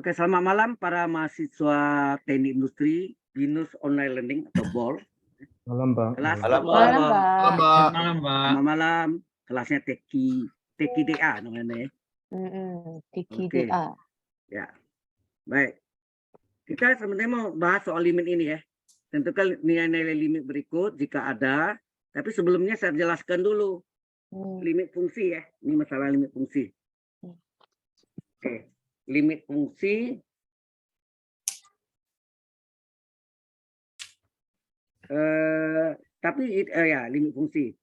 Oke, selamat malam para mahasiswa Teknik Industri Binus Online Learning atau BOL. Malam, Pak. Kelas Malam, apa? Pak. Malam, Pak. Malam, Pak. Malam, Pak. Selamat malam. Kelasnya Teki DA namanya. Tiki Oke. DA. Ya. Baik. Kita sebenarnya mau bahas soal limit ini ya. Tentukan nilai-nilai limit berikut jika ada. Tapi sebelumnya saya jelaskan dulu limit fungsi ya. Ini masalah limit fungsi. Oke. Limit fungsi ya limit fungsi.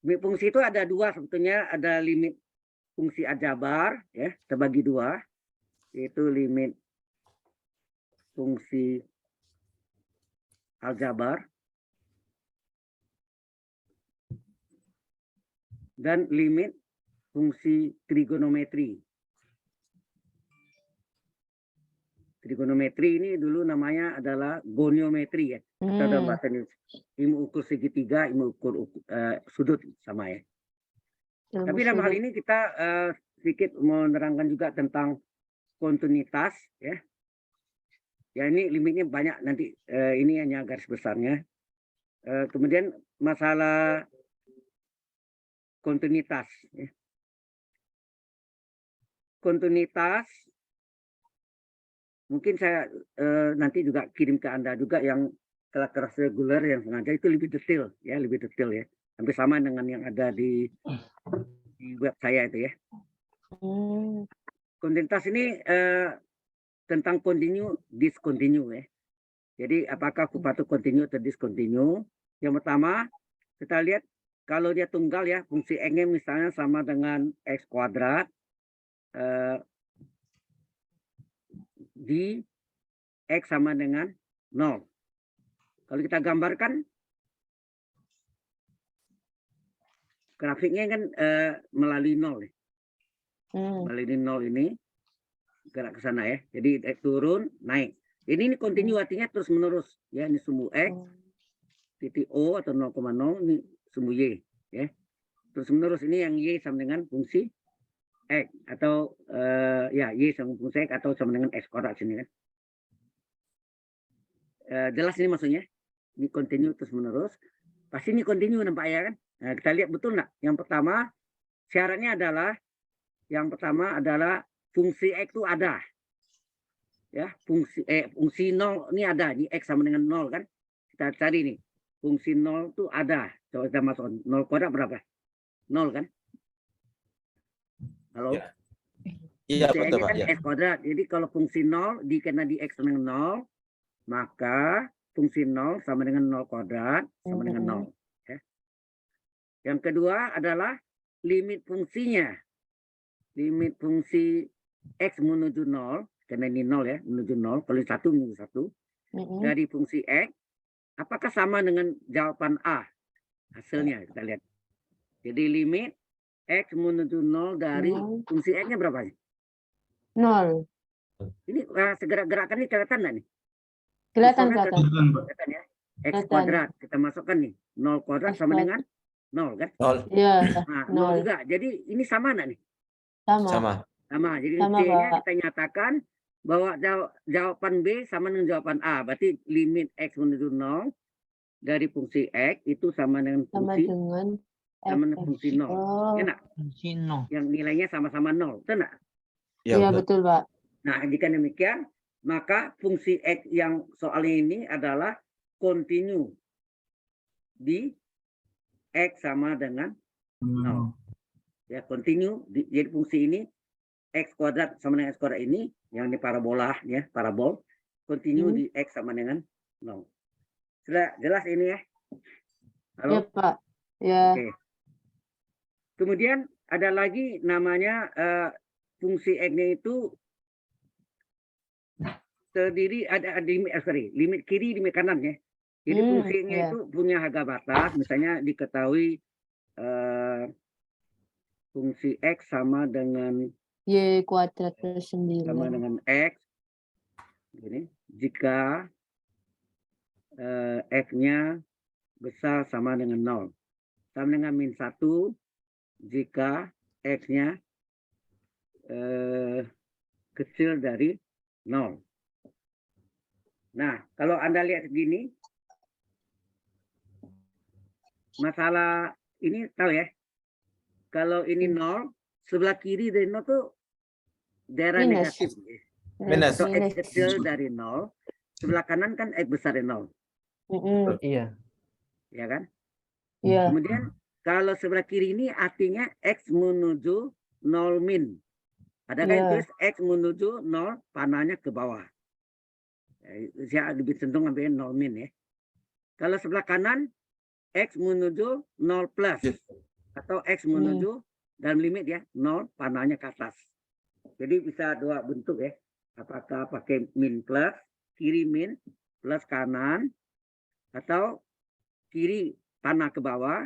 Limit fungsi itu ada dua sebetulnya, ada limit fungsi aljabar ya, terbagi dua, yaitu limit fungsi aljabar dan limit fungsi trigonometri. Trigonometri ini dulu namanya adalah goniometri ya. Kita dalam bahasa Indonesia. Ilmu ukur segitiga, ilmu ukur sudut sama ya. Tapi dalam hal ini kita sedikit menerangkan juga tentang kontinuitas ya. Ya ini limitnya banyak nanti ini hanya garis besarnya. Kemudian masalah kontinuitas ya. Kontinuitas mungkin saya nanti juga kirim ke Anda juga yang kelas reguler yang sengaja itu lebih detail ya, hampir sama dengan yang ada di web saya itu ya. Kontinuitas ini tentang continue, discontinue ya. Jadi apakah kupatu continue atau discontinue? Yang pertama kita lihat kalau dia tunggal ya, fungsi x-nya misalnya sama dengan x kuadrat di x sama dengan 0. Kalau kita gambarkan grafiknya kan melalui 0 ya. Melalui 0 ini gerak ke sana ya. Jadi turun, naik. Ini continue artinya terus menerus ya. Ini sumbu x titik O atau 0,0, ini sumbu y ya. Terus menerus ini yang y sama dengan fungsi x atau ya y sama fungsi x atau sama dengan x kuadrat sini kan. Jelas ini maksudnya. Ini continue terus menerus. Pasti ini continue nampak ya kan. Nah, kita lihat betul nggak? Yang pertama syaratnya adalah fungsi x itu ada. Ya, fungsi 0 ini ada, di x sama dengan 0 kan. Kita cari nih. Fungsi 0 itu ada. Coba kita masukkan 0 kuadrat berapa? 0 kan? Halo? Iya, Fungsi betul, x Pak. kan Ya. x kuadrat. Jadi kalau fungsi 0 karena di x sama dengan 0, maka fungsi 0 sama dengan 0 kuadrat sama dengan 0. Ya. Yang kedua adalah limit fungsinya. Limit fungsi x menuju 0, karena ini 0 ya, menuju 0, kalau 1 menuju 1, dari fungsi x, apakah sama dengan jawaban A? Hasilnya kita lihat. Jadi limit x menuju 0 dari fungsi x-nya berapa? 0. Ini segera-gerakan ini kelihatan nggak nih? Kelihatan. Kelihatan ya. X Kelihatan. kuadrat kita masukkan nih. 0 kuadrat sama dengan 0 kan? 0. Iya, Nah, 0 0. juga. Jadi ini sama nggak nih? Sama. Jadi Sama, C-nya Pak. kita nyatakan bahwa jawaban B sama dengan jawaban A. Berarti limit x menuju 0 dari fungsi x itu sama dengan fungsi fungsi 0. Oh. Enak? Fungsi 0. Yang nilainya sama-sama 0. Betul nggak? Iya, betul, Pak. Nah, jika demikian, maka fungsi x yang soal ini adalah continue di x sama dengan 0. Ya, continue. Jadi fungsi ini x kuadrat sama dengan x kuadrat ini, yang di parabola ya, parabol, continue di x sama dengan 0. Sudah jelas ini ya? Halo? Ya, Pak. Ya. Oke. Kemudian ada lagi namanya fungsi x-nya itu terdiri ada limit kiri, limit kanan ya. Jadi fungsinya itu punya harga batas, misalnya diketahui fungsi x sama dengan Y kuadrat plus 9. sama dengan x. Gini, jika f-nya besar sama dengan 0. Sama dengan min 1 jika x-nya kecil dari 0. Nah, kalau Anda lihat begini, masalah ini tahu ya, kalau ini 0, sebelah kiri dari 0 tuh daerah Minus. negatif. Minus. Atau X Minus. kecil dari 0, sebelah kanan kan X besar dari 0. Iya. Ya kan? Iya. Kemudian kalau sebelah kiri ini artinya X menuju 0 min. Adakah yang Iya. tulis X menuju 0 panahnya ke bawah? Saya lebih cenderung ambil 0 min ya. Kalau sebelah kanan X menuju 0 plus. Atau X menuju dalam limit ya 0 panahnya ke atas. Jadi bisa dua bentuk ya. Apakah pakai min plus, kiri min, plus kanan, atau kiri panah ke bawah,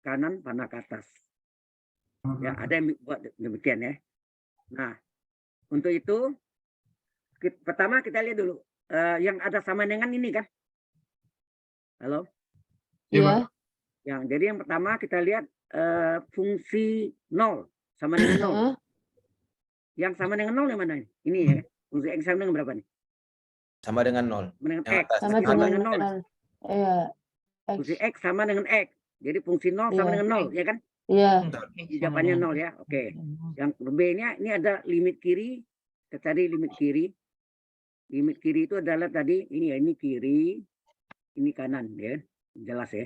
kanan panah ke atas. Ya, ada yang buat demikian ya. Nah, untuk itu pertama kita lihat dulu yang ada sama dengan ini kan. Halo? Iya. Jadi yang pertama kita lihat fungsi 0 sama dengan 0. Yang sama dengan 0 yang mana? Ini ya. Fungsi X sama dengan berapa nih? Sama dengan 0. Sama dengan Yang X. atas. Sama Sama dengan dengan 0. 0. Iya. X. Fungsi X sama dengan X. Jadi fungsi 0 sama Iya. dengan 0, ya kan? Iya. Jawabannya 0 ya. Oke. Yang B-nya ini ada limit kiri. Kita cari limit kiri. Limit kiri itu adalah tadi ini ya, ini kiri, ini kanan ya. Jelas ya.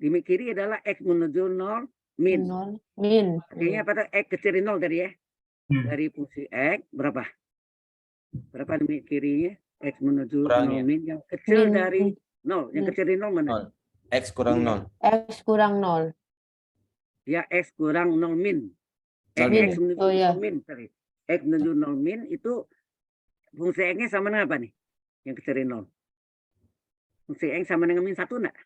Limit kiri adalah X menuju 0 min. 0. Min. Artinya apa? X kecil dari 0 tadi ya. Dari fungsi X berapa? Berapa limit kirinya? X menuju 0 min. Yang kecil Min. dari 0. Yang kecil dari 0 mana? 0. X kurang 0. X kurang 0. Ya, X kurang 0 min. Nol X min. menuju Oh, iya. 0 min. Sorry. X menuju 0 min itu fungsi X-nya sama dengan apa nih? Yang kecil dari 0. Fungsi X sama dengan min 1 enggak?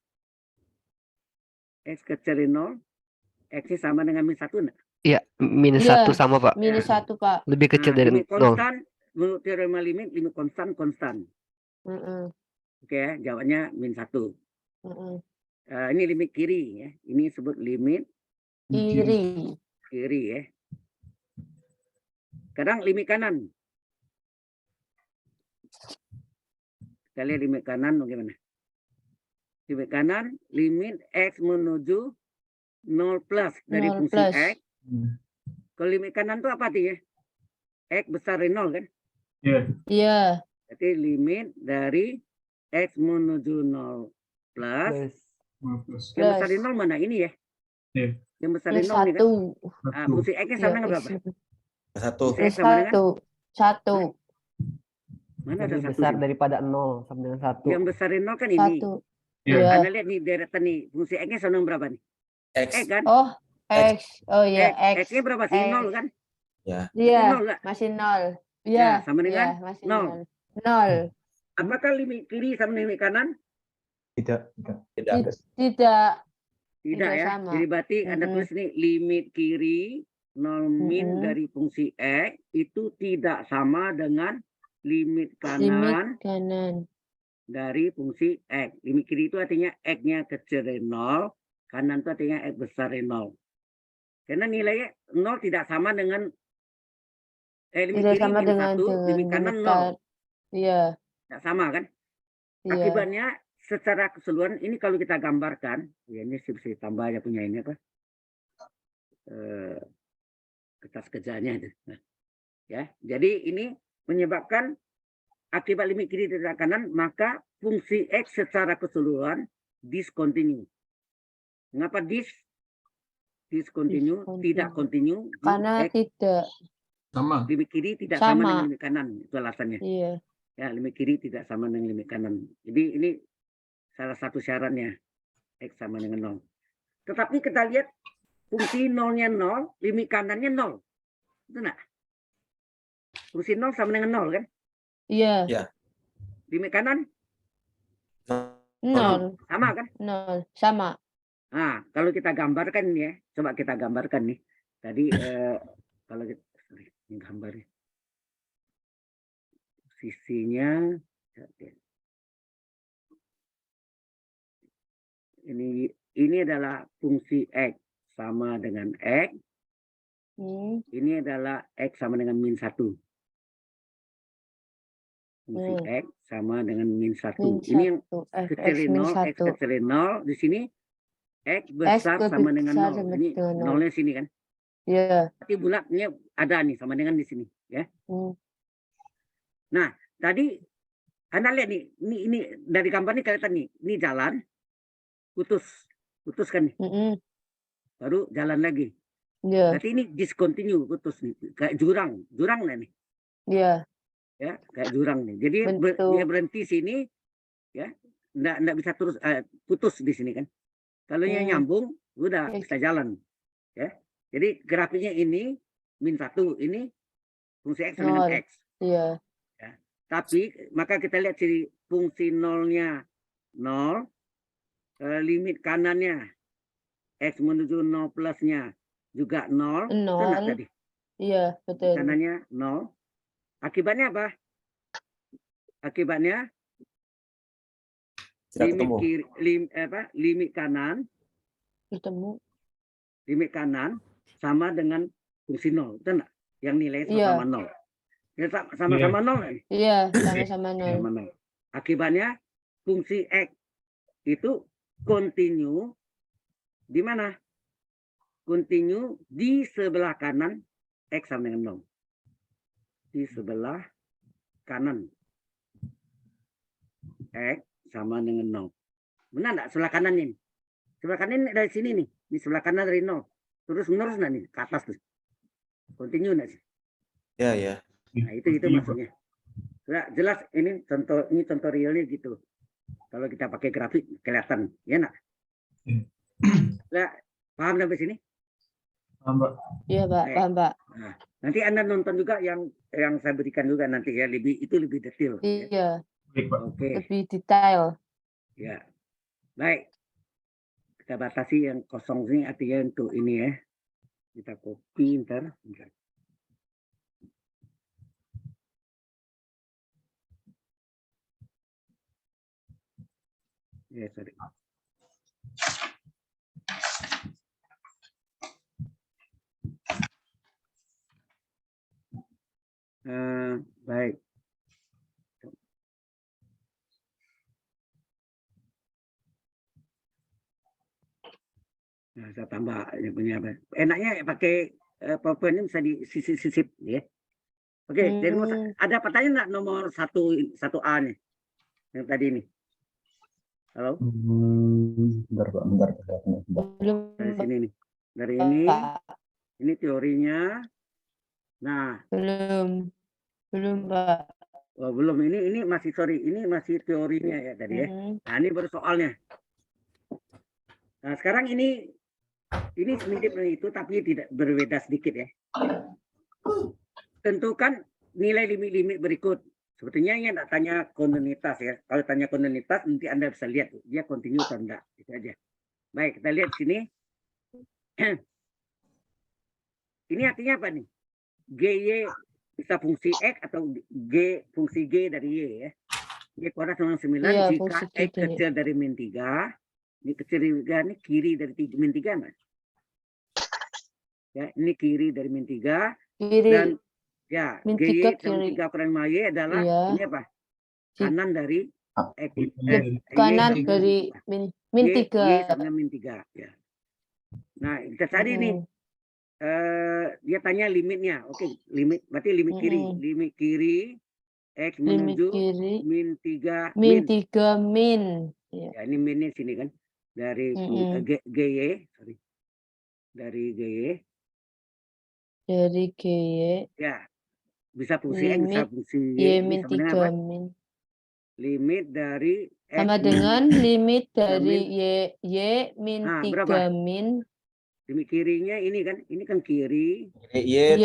X kecil dari 0. X-nya sama dengan min 1 enggak? Iya, minus Iya. 1 sama, Pak. Minus 1, Pak. Lebih kecil dari limit 0. konstan, menurut teorema limit konstan. Oke ya, jawabannya min 1. Ini limit kiri ya. Ini disebut limit kiri ya. Kadang limit kanan. Kita lihat limit kanan bagaimana. Limit kanan, limit X menuju 0 plus dari 0 fungsi plus. X. Kalau limit kanan itu apa artinya? X besar dari 0 kan? Iya. Jadi limit dari X menuju 0 plus. Yang besar dari 0 mana? Ini ya? Yang besar dari Plus 0 ini kan? 1. Fungsi X-nya sama dengan berapa? 1. Fungsi X Plus sama dengan? 1. Mana ada Lebih 1? besar daripada 0 sama dengan 1. Yang besar dari 0 kan ini. 1. Nah, Iya. Anda lihat nih deretan nih. Fungsi X-nya sama dengan berapa nih? X. X kan? Oh, X. Oh iya, X. X-nya berapa sih? X. 0 kan? Iya, Nol nggak? masih 0. Ya, Iya. sama dengan Iya, masih 0. 0. Apakah limit kiri sama limit kanan? Tidak. Tidak. Tidak Tidak ya. sama. Jadi berarti Anda tulis nih limit kiri 0 min dari fungsi X itu tidak sama dengan limit kanan Limit kanan. dari fungsi X. Limit kiri itu artinya X-nya kecil dari 0, kanan itu artinya X besar dari 0. Karena nilainya 0 tidak sama dengan limit Tidak kiri sama min dengan 1, limit kanan 0. Iya. Tidak sama kan? Iya. Akibatnya secara keseluruhan ini kalau kita gambarkan, ya ini bisa ditambah ya punya ini apa? Kertas kerjanya itu. Nah, ya, jadi ini menyebabkan akibat limit kiri dan kanan, maka fungsi X secara keseluruhan discontinue. Mengapa discontinue? Tidak continue. Karena X, tidak limit kiri tidak sama sama. dengan limit kanan. Itu alasannya. Iya. Ya, limit kiri tidak sama dengan limit kanan. Jadi ini salah satu syaratnya. X sama dengan 0. Tetapi kita lihat fungsi 0-nya 0, limit kanannya 0. Itu enggak? Fungsi 0 sama dengan 0 kan? Iya. Ya. Limit kanan 0. sama kan? 0. Sama. Nah, kalau kita gambarkan ya, coba kita gambarkan nih. Tadi kalau kita ini gambarnya. Sisinya ini adalah fungsi X sama dengan X. Ini adalah X sama dengan min 1. Fungsi X sama dengan min 1. Ini yang kecil dari 0, X kecil dari 0. Di sini X besar sama dengan 0. Ini nolnya sini kan. Iya. Berarti bulatnya ada nih sama dengan di sini. Ya. Nah, tadi Anda lihat nih. Ini dari gambar ini kelihatan nih. Ini jalan. Putus kan nih. Baru jalan lagi. Iya. Berarti ini discontinue, putus nih. Kayak jurang nih. Iya. Ya, kayak jurang nih. Jadi dia berhenti sini, ya, enggak bisa terus putus di sini kan. Kalau yang nyambung, udah bisa jalan. Ya. Jadi grafiknya ini min 1, ini fungsi X sama dengan X. Iya. Ya. Tapi maka kita lihat ciri fungsi nolnya 0, limit kanannya X menuju 0 plusnya juga 0. Betul nggak tadi? Iya, betul. Kanannya 0. Akibatnya apa? Akibatnya limit kanan Ketemu. Limit kanan sama dengan fungsi 0. Betul nggak? Yang nilainya sama 0. Ya, sama-sama 0 kan? Iya, sama-sama 0. Akibatnya fungsi X itu continue di mana? Continue di sebelah kanan X sama dengan 0. Di sebelah kanan X sama dengan 0. Benar enggak? Sebelah kanan ini. Sebelah kanan ini dari sini nih. Di sebelah kanan dari 0. Terus menerus enggak nih? Ke atas tuh. Continue enggak sih? Ya, ya. Nah, itu maksudnya. Jelas ini contoh realnya gitu. Kalau kita pakai grafik kelihatan, ya enggak? Nah, paham sampai sini? Paham, Pak. Iya, Pak. Paham, Pak. Nah, nanti Anda nonton juga yang saya berikan juga nanti ya, lebih detail. Iya. Baik, Pak. Oke. Lebih detail. Ya. Baik. Kita batasi yang kosong ini artinya untuk ini ya. Kita copy ntar. Ya, sorry. Baik. Nah, saya tambah ini punya apa? Enaknya pakai PowerPoint ini bisa disisip ya. Oke, jadi ada pertanyaan nggak nomor 1A nih yang tadi ini? Halo? Bentar, Pak. Bentar. Belum. Dari sini nih. Dari ini teorinya. Nah, belum, Pak. Oh, belum. Ini masih ini masih teorinya ya tadi ya. Nah, ini baru soalnya. Nah, sekarang ini mirip dengan itu tapi tidak berbeda sedikit ya. Tentukan nilai limit-limit berikut. Sebetulnya ini tidak tanya kontinuitas ya. Kalau tanya kontinuitas nanti Anda bisa lihat dia kontinu atau enggak. Itu aja. Baik, kita lihat sini. Ini artinya apa nih? GY bisa fungsi X atau fungsi G dari Y ya. Y kuadrat sama 9 jika X kecil dari min 3. Ini kecil dari 3, ini kiri dari min 3 mas. Ya, ini kiri dari min 3. Dan ya, GY sama 3 kurang Y adalah ini apa? Kanan dari X. Kanan dari min 3. Y sama min 3 ya. Nah, kita cari nih. Dia tanya limitnya. Oke, limit berarti limit kiri. Limit kiri X menuju min 3 min. Ya, ini minnya sini kan. Dari GY, sorry. Dari GY. Ya. Bisa fungsi X, bisa fungsi Y, min 3 min. Limit dari X sama dengan limit dari Y min 3 min. Limit kirinya ini kan kiri. Y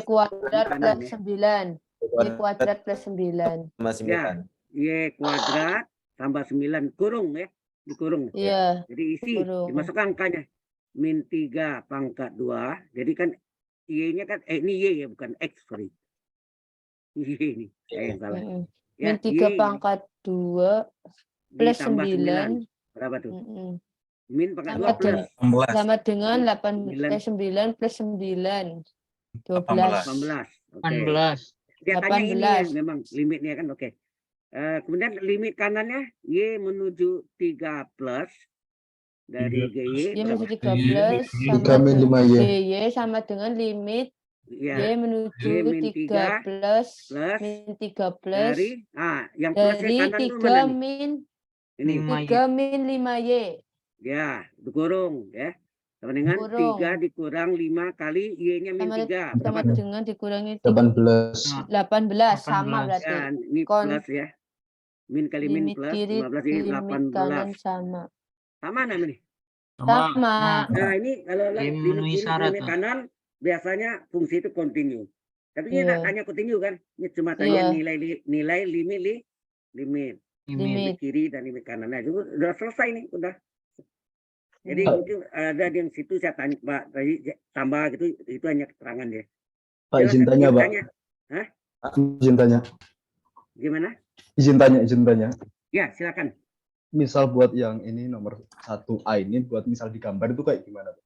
kuadrat plus 9. Y kuadrat plus 9. Tambah 9. Ya, Y kuadrat tambah 9 kurung ya. Dikurung. Iya. Jadi isi dimasukkan angkanya. Min 3 pangkat 2. Jadi kan Y-nya kan ini Y ya bukan X, sorry. Y ini. Saya yang salah. Ya, min 3 pangkat 2 plus 9. Berapa tuh? Min pangkat 2 plus. Sama dengan 9 plus 9 plus 9. 12. 18. Oke. 18. Dia tanya ini ya, 18. memang limitnya kan. Oke. Kemudian limit kanannya Y menuju 3 plus dari GY Y berapa? menuju 3 plus 3 sama min 5Y. GY sama dengan limit Ya, Y menuju Y min 3 plus plus min 3 plus dari yang plusnya dari kanan tuh 3 mana nih? min Ini 3 min 5Y. ya, dikurung ya. Sama dengan Kurung. 3 dikurang 5 kali Y-nya min Sama 3 sama berapa tuh? dengan dikurangi 18. 18 sama 18. berarti. Ya, ini Kon- plus ya. Min kali min Limit plus kiri 15 ini limit kanan 18. sama. Sama namanya nih. Sama. Nah, ini kalau Dia limit memenuhi kiri syarat, limit Pak. kanan biasanya fungsi itu continue. Tapi ini Iya. nggak tanya continue kan? Ini cuma tanya Iya. nilai limit limit Limit. kiri dan limit kanan. Nah, itu udah selesai nih, udah. Jadi Hmm. mungkin ada di yang situ saya tanya Pak tadi tambah gitu, itu hanya keterangan dia. Pak, Jelas, izin tanya, Pak. tanya. Izin tanya. Gimana? Izin tanya. Ya, silakan. Misal buat yang ini nomor 1A ini buat misal digambar itu kayak gimana, Pak?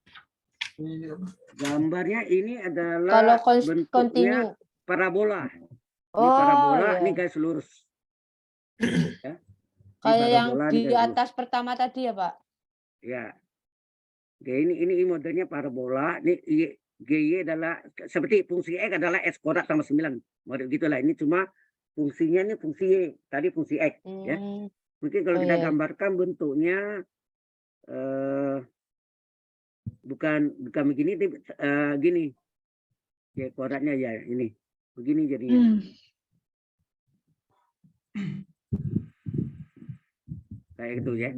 Gambarnya ini adalah Kalau bentuknya continue. parabola. Ini Oh, parabola, iya. ini garis lurus. Ya. Ini Kayak yang parabola, ini di garis lurus. atas pertama tadi ya, Pak? Ya. Oke, ini modelnya parabola. Ini GY adalah seperti fungsi X adalah X kuadrat sama 9. Model gitulah. Ini cuma fungsinya ini fungsi Y, tadi fungsi X ya. Hmm. Mungkin kalau Oh, kita iya. gambarkan bentuknya bukan begini gini. Y kuadratnya ya ini. Begini jadinya. Kayak gitu ya.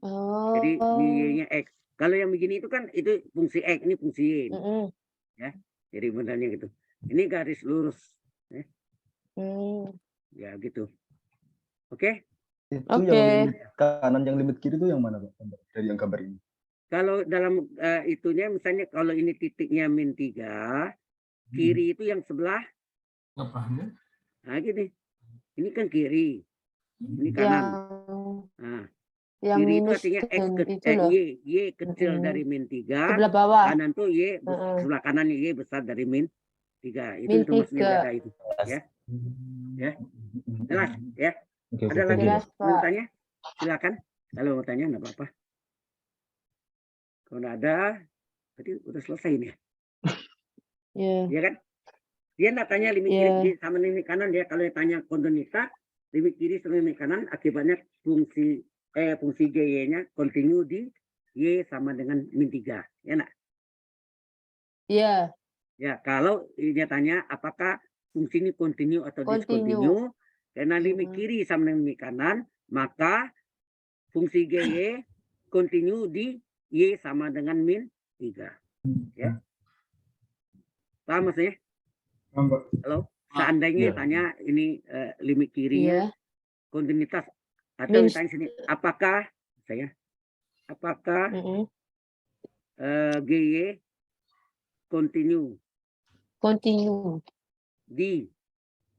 Oh. Jadi ini Y-nya X. Kalau yang begini itu kan itu fungsi X, ini fungsi Y. Mm-mm. Jadi benarnya gitu. Ini garis lurus. Hmm. Ya gitu. Oke. Itu Oke. yang limit kanan, yang limit kiri itu yang mana, Pak? Dari yang gambar ini. Kalau dalam itunya misalnya kalau ini titiknya min 3, kiri itu yang sebelah. Nah gini. Ini kan kiri. Ini kanan. Nah, Yang kiri itu minus artinya X dan ke, itu loh. Y kecil Mm-mm. dari min 3. Sebelah bawah. Kanan tuh Y, Heeh. sebelah kanannya Y besar dari min 3. Min Itu maksudnya 3. beda itu. Ya. Jelas ya. Oke, Ada oke, lagi Jelas, mau Pak. tanya? Silakan. Kalau mau tanya nggak apa-apa. Kalau nggak ada, berarti udah selesai ini. Iya. Ya kan? Dia nggak tanya limit Iya. kiri sama limit kanan. Dia kalau dia tanya kontinuitas, limit kiri sama limit kanan, akibatnya fungsi GY-nya continue di Y sama dengan min 3. Ya nggak? Iya. Ya, kalau dia tanya apakah fungsi ini continue atau Continue. discontinue, karena limit Mhm. kiri sama dengan limit kanan, maka fungsi GY continue di Y sama dengan min 3. Ya. Paham maksudnya? Halo? Seandainya Iya. tanya ini limit kirinya Iya. kontinuitas atau Min- ditanya sini apakah Mm-mm. GY continue Continue. di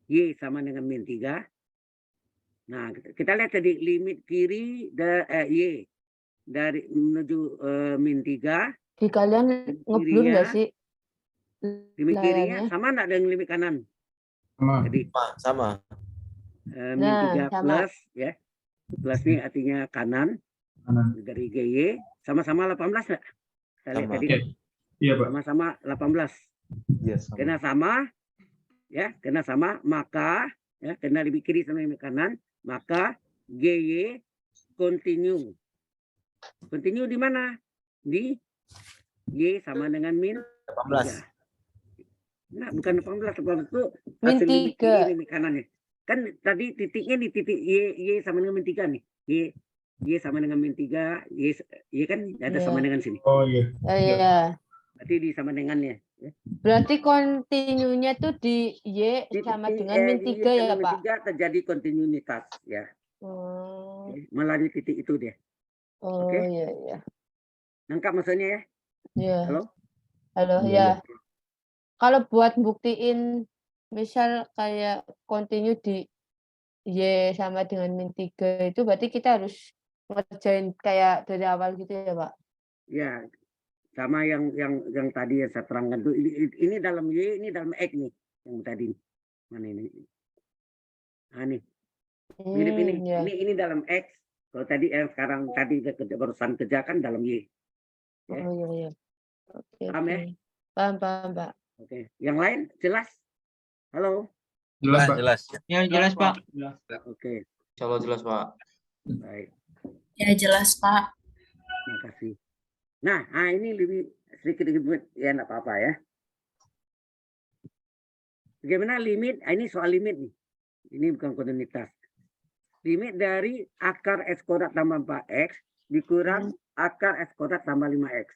Y sama dengan min 3. Nah, kita lihat tadi limit kiri Y dari menuju min 3, Di kalian ngeblur nggak kirinya- sih? limit kirinya Layarnya? sama enggak dengan limit kanan? Jadi Sama. min Nah, 3 sama. plus ya. Plus ini artinya kanan dari GY sama-sama 18 enggak? Kita lihat Sama. tadi Iya, Pak. sama-sama 18. Iya, sama. Karena sama maka ya karena limit kiri sama limit kanan maka GY continue. Continue di mana? Di Y sama dengan min 18. 3. Nah, bukan 18 itu Min hasil limit 3. kiri limit kanannya. Kan tadi titiknya di titik Y sama dengan min 3 nih. Y sama dengan min 3, Y kan ada Iya. sama dengan sini. Oh iya. Iya. Berarti di sama dengannya. Ya. Berarti continue-nya tuh di Y sama dengan min 3 ya, min Pak? 3 terjadi kontinuitas ya. Oh, Melalui titik itu dia. oh Oke. iya, iya. Nangkap maksudnya ya? Iya. Halo? Halo, Iya, ya. Kalau buat buktiin misal kayak continue di Y sama dengan min 3 itu berarti kita harus ngerjain kayak dari awal gitu ya, Pak? Ya. Sama yang tadi yang saya terangkan tuh ini dalam Y, ini dalam X nih yang tadi. Mana ini? Nah, nih. Mirip ini. Ya. Ini dalam X. Kalau tadi sekarang tadi barusan kerja kan dalam Y. Ya. Oh iya. Oke. Paham ya? Paham, Pak. Oke. Yang lain jelas? Halo. Jelas, Pak. Jelas. Ya, jelas, Pak. Oke. Insyaallah jelas, Pak. Baik. Ya jelas Pak. Terima kasih. Nah, ini lebih sedikit ya enggak apa-apa ya. Bagaimana limit? Ini soal limit nih. Ini bukan kontinuitas. Limit dari akar X kuadrat tambah 4X dikurang akar X kuadrat tambah 5X.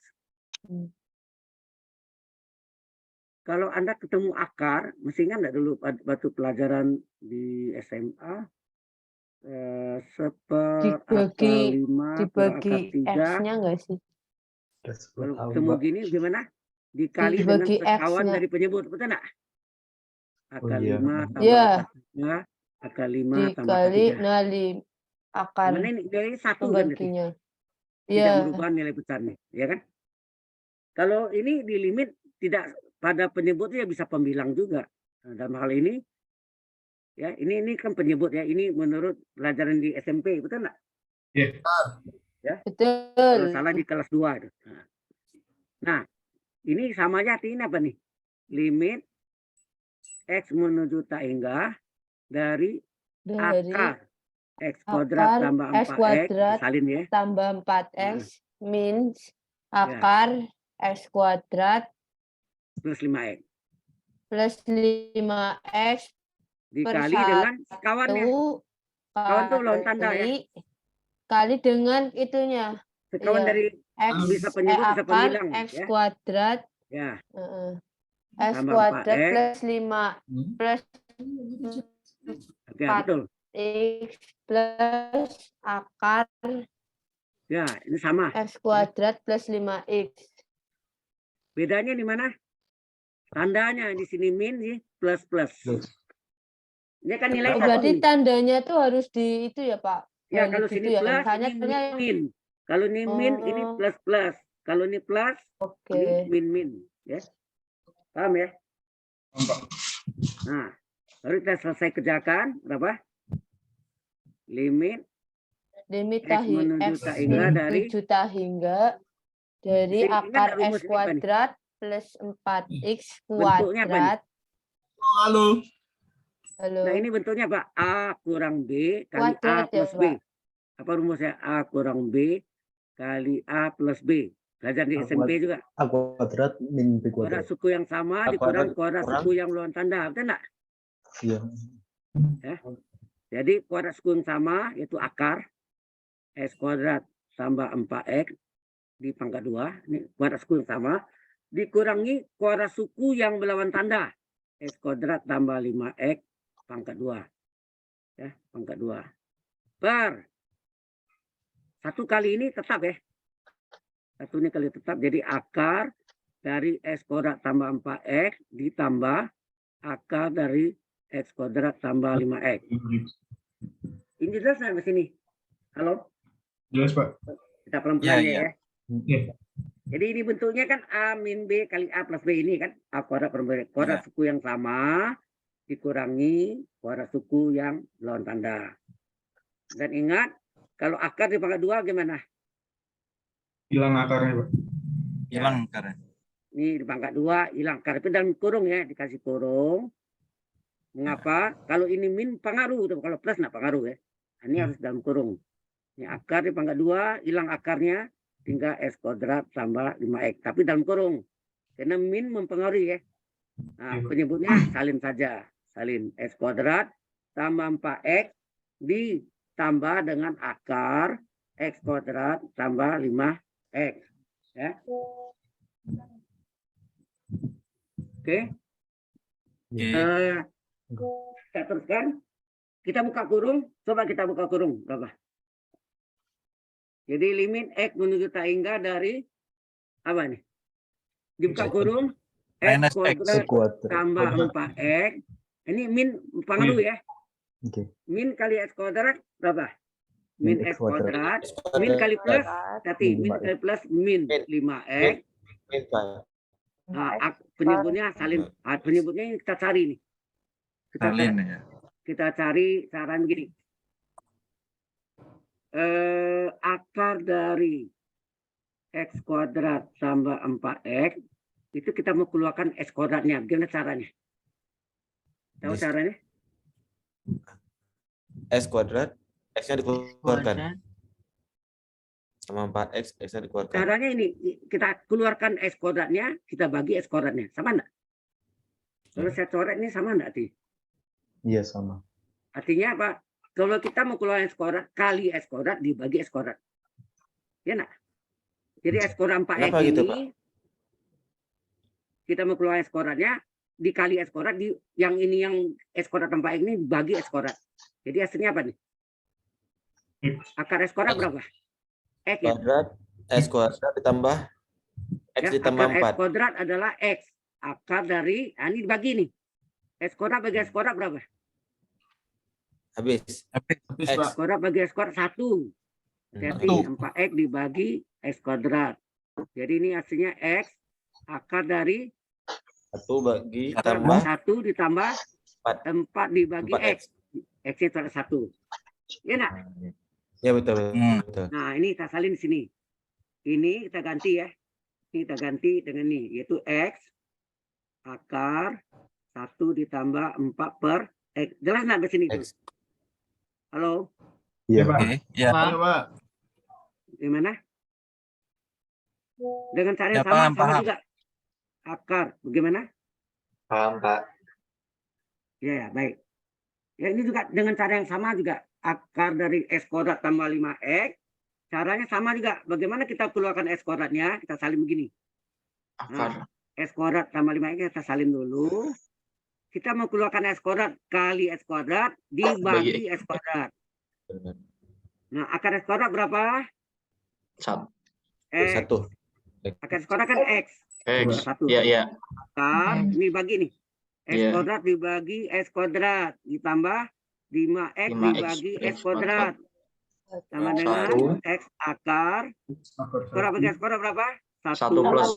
Kalau Anda ketemu akar, mesti ingat enggak dulu batu pelajaran di SMA? Dibagi X-nya X-nya enggak sih? Kalau ketemu gini gimana? Dikali dengan Dibagi sekawan X-nya. dari penyebut, betul enggak? Akar 5 tambah Iya. akar 3, akar 5 tambah akar Dikali 3. nali akar Mana ini dari 1 kan berarti? pembaginya. Tidak Iya. merubah nilai besarnya, ya kan? Kalau ini di limit tidak pada penyebutnya bisa pembilang juga. Nah, dalam hal ini ya ini kan penyebut ya, ini menurut pelajaran di SMP, betul enggak? Ya. Betul. Kalau salah di kelas 2 itu. Nah, ini samanya artinya apa nih? Limit X menuju tak hingga dari akar X kuadrat akar tambah X 4X kuadrat salin ya. tambah 4X min akar X kuadrat Plus 5X. plus 5X Dikali dengan kawannya. Kawan tuh lawan tanda ya. Kali dengan itunya. Sekawan Iya. dari X bisa penyebut, bisa akar pembilang, X ya. kuadrat Ya. X Tambah kuadrat 4X. plus 5 plus Oke, 4 betul. X plus akar Ya, ini sama. X kuadrat plus 5X. Bedanya di mana? Tandanya di sini min sih plus plus. Ini kan nilai Oh, satu. berarti tandanya tuh harus di itu ya, Pak? Ya, Balik kalau gitu sini ya. plus, Misalnya ini tanya min. Kalau ini min, ini Oh. plus plus. Kalau ini plus, Oke. ini min min. Ya, paham ya? Nah, baru kita selesai kerjakan berapa? Limit Limit X menuju X tak hingga dari menuju tak hingga dari Ingat akar rumus X ini apa nih? kuadrat plus 4X Bentuknya apa nih? kuadrat. Halo. Halo. Nah, ini bentuknya apa? A kurang B kali A Kuadrat ya, plus B. Pak? Apa rumusnya? A kurang B kali A plus B. Belajar di A SMP juga. A kuadrat min B Kuadrat kuadrat. suku yang sama A dikurang kuadrat kuadrat kurang. suku yang lawan tanda. Betul enggak? Iya. Jadi kuadrat suku yang sama yaitu akar X kuadrat tambah 4X di pangkat 2. Ini kuadrat suku yang sama. Dikurangi kuadrat suku yang berlawan tanda. X kuadrat tambah 5X pangkat 2. Ya, pangkat 2. Per. Satu kali ini tetap ya. Satu ini kali tetap. Jadi akar dari X kuadrat tambah 4X ditambah akar dari X kuadrat tambah 5X. Ini jelas sampai sini. Halo? Jelas, Pak. Kita pelan-pelan Ya, ya. Jadi ini bentuknya kan A min B kali A plus B ini kan. A kuadrat per B. Kuadrat suku yang sama dikurangi kuadrat suku yang lawan tanda. Dan ingat, kalau akar di pangkat 2 gimana? Hilang akarnya, Pak. Hilang karena. Ini di pangkat 2 hilang akar. Tapi dalam kurung ya, dikasih kurung. Mengapa? Kalau ini min pengaruh, kalau plus nggak pengaruh ya. Ini harus dalam kurung. Ini akar di pangkat 2 hilang akarnya, tinggal X kuadrat tambah 5X. Tapi dalam kurung. Karena min mempengaruhi ya. Nah, penyebutnya salin saja. Salin X kuadrat tambah 4X ditambah dengan akar X kuadrat tambah 5X. Ya. Oke. Kita teruskan. Kita buka kurung. Coba kita buka kurung. Berapa? Jadi limit X menuju tak hingga dari apa nih? Dibuka kurung. Minus X X kuadrat tambah 4X. Ini min pengaruh ya. Oke. Min kali X kuadrat berapa? Min Min X X kuadrat. kuadrat. Min kali plus. Berarti min Min kali plus min 5X Nah, penyebutnya salin. Penyebutnya yang kita cari nih. Salin ya. Kita cari saran gini. Akar dari X kuadrat tambah 4X, itu kita mau keluarkan X kuadratnya. Gimana caranya? Tahu caranya? X kuadrat, X-nya dikeluarkan. Sama 4X, X-nya dikeluarkan. Caranya ini, kita keluarkan X kuadratnya, kita bagi X kuadratnya. Sama enggak? Kalau saya coret ini sama enggak, Ti? Iya, sama. Artinya apa? Kalau kita mau keluar X kuadrat, kali X kuadrat dibagi X kuadrat. Ya enggak? Jadi X kuadrat 4X Kenapa ini, gitu, Pak? kita mau keluar X kuadratnya, dikali X kuadrat, yang ini yang X kuadrat 4X ini dibagi X kuadrat. Jadi hasilnya apa nih? Akar X kuadrat berapa? X ya? Kuadrat, X kuadrat ditambah X Ya, ditambah akar X 4. kuadrat adalah X. Akar dari, ini dibagi nih. X kuadrat bagi X kuadrat berapa? Habis. Habis, X. Pak. X kuadrat bagi X kuadrat 1. Jadi 4X dibagi X kuadrat. Jadi ini hasilnya X. Akar dari 1 bagi akar tambah 1 ditambah 4 dibagi 4X. X. X itu adalah 1. Ya enggak? Ya betul. Betul. Nah, ini kita salin di sini. Ini kita ganti ya. Ini kita ganti dengan ini, yaitu X akar 1 ditambah 4 per X. Jelas nggak di sini? X. Halo? Iya. Pak. Oke, ya. Iya, Pak. Gimana? Dengan cara yang Ya, sama, paham, sama paham. juga. Akar, bagaimana? Paham, Pak. Ya, baik. Ya, ini juga dengan cara yang sama juga. Akar dari X kuadrat tambah 5X. Caranya sama juga. Bagaimana kita keluarkan X kuadratnya? Kita salin begini. Nah, X kuadrat tambah 5X kita salin dulu. Kita mau keluarkan X kuadrat kali X kuadrat dibagi X kuadrat. Nah, akar X kuadrat berapa? 1. X. 1. Akar X kuadrat kan X. X. Satu. Iya, iya. Akar, ini bagi nih. X Iya. kuadrat dibagi X kuadrat. Ditambah 5X 5X dibagi X kuadrat. Sama Satu. dengan X akar. Kuadrat bagi X kuadrat berapa? 1 plus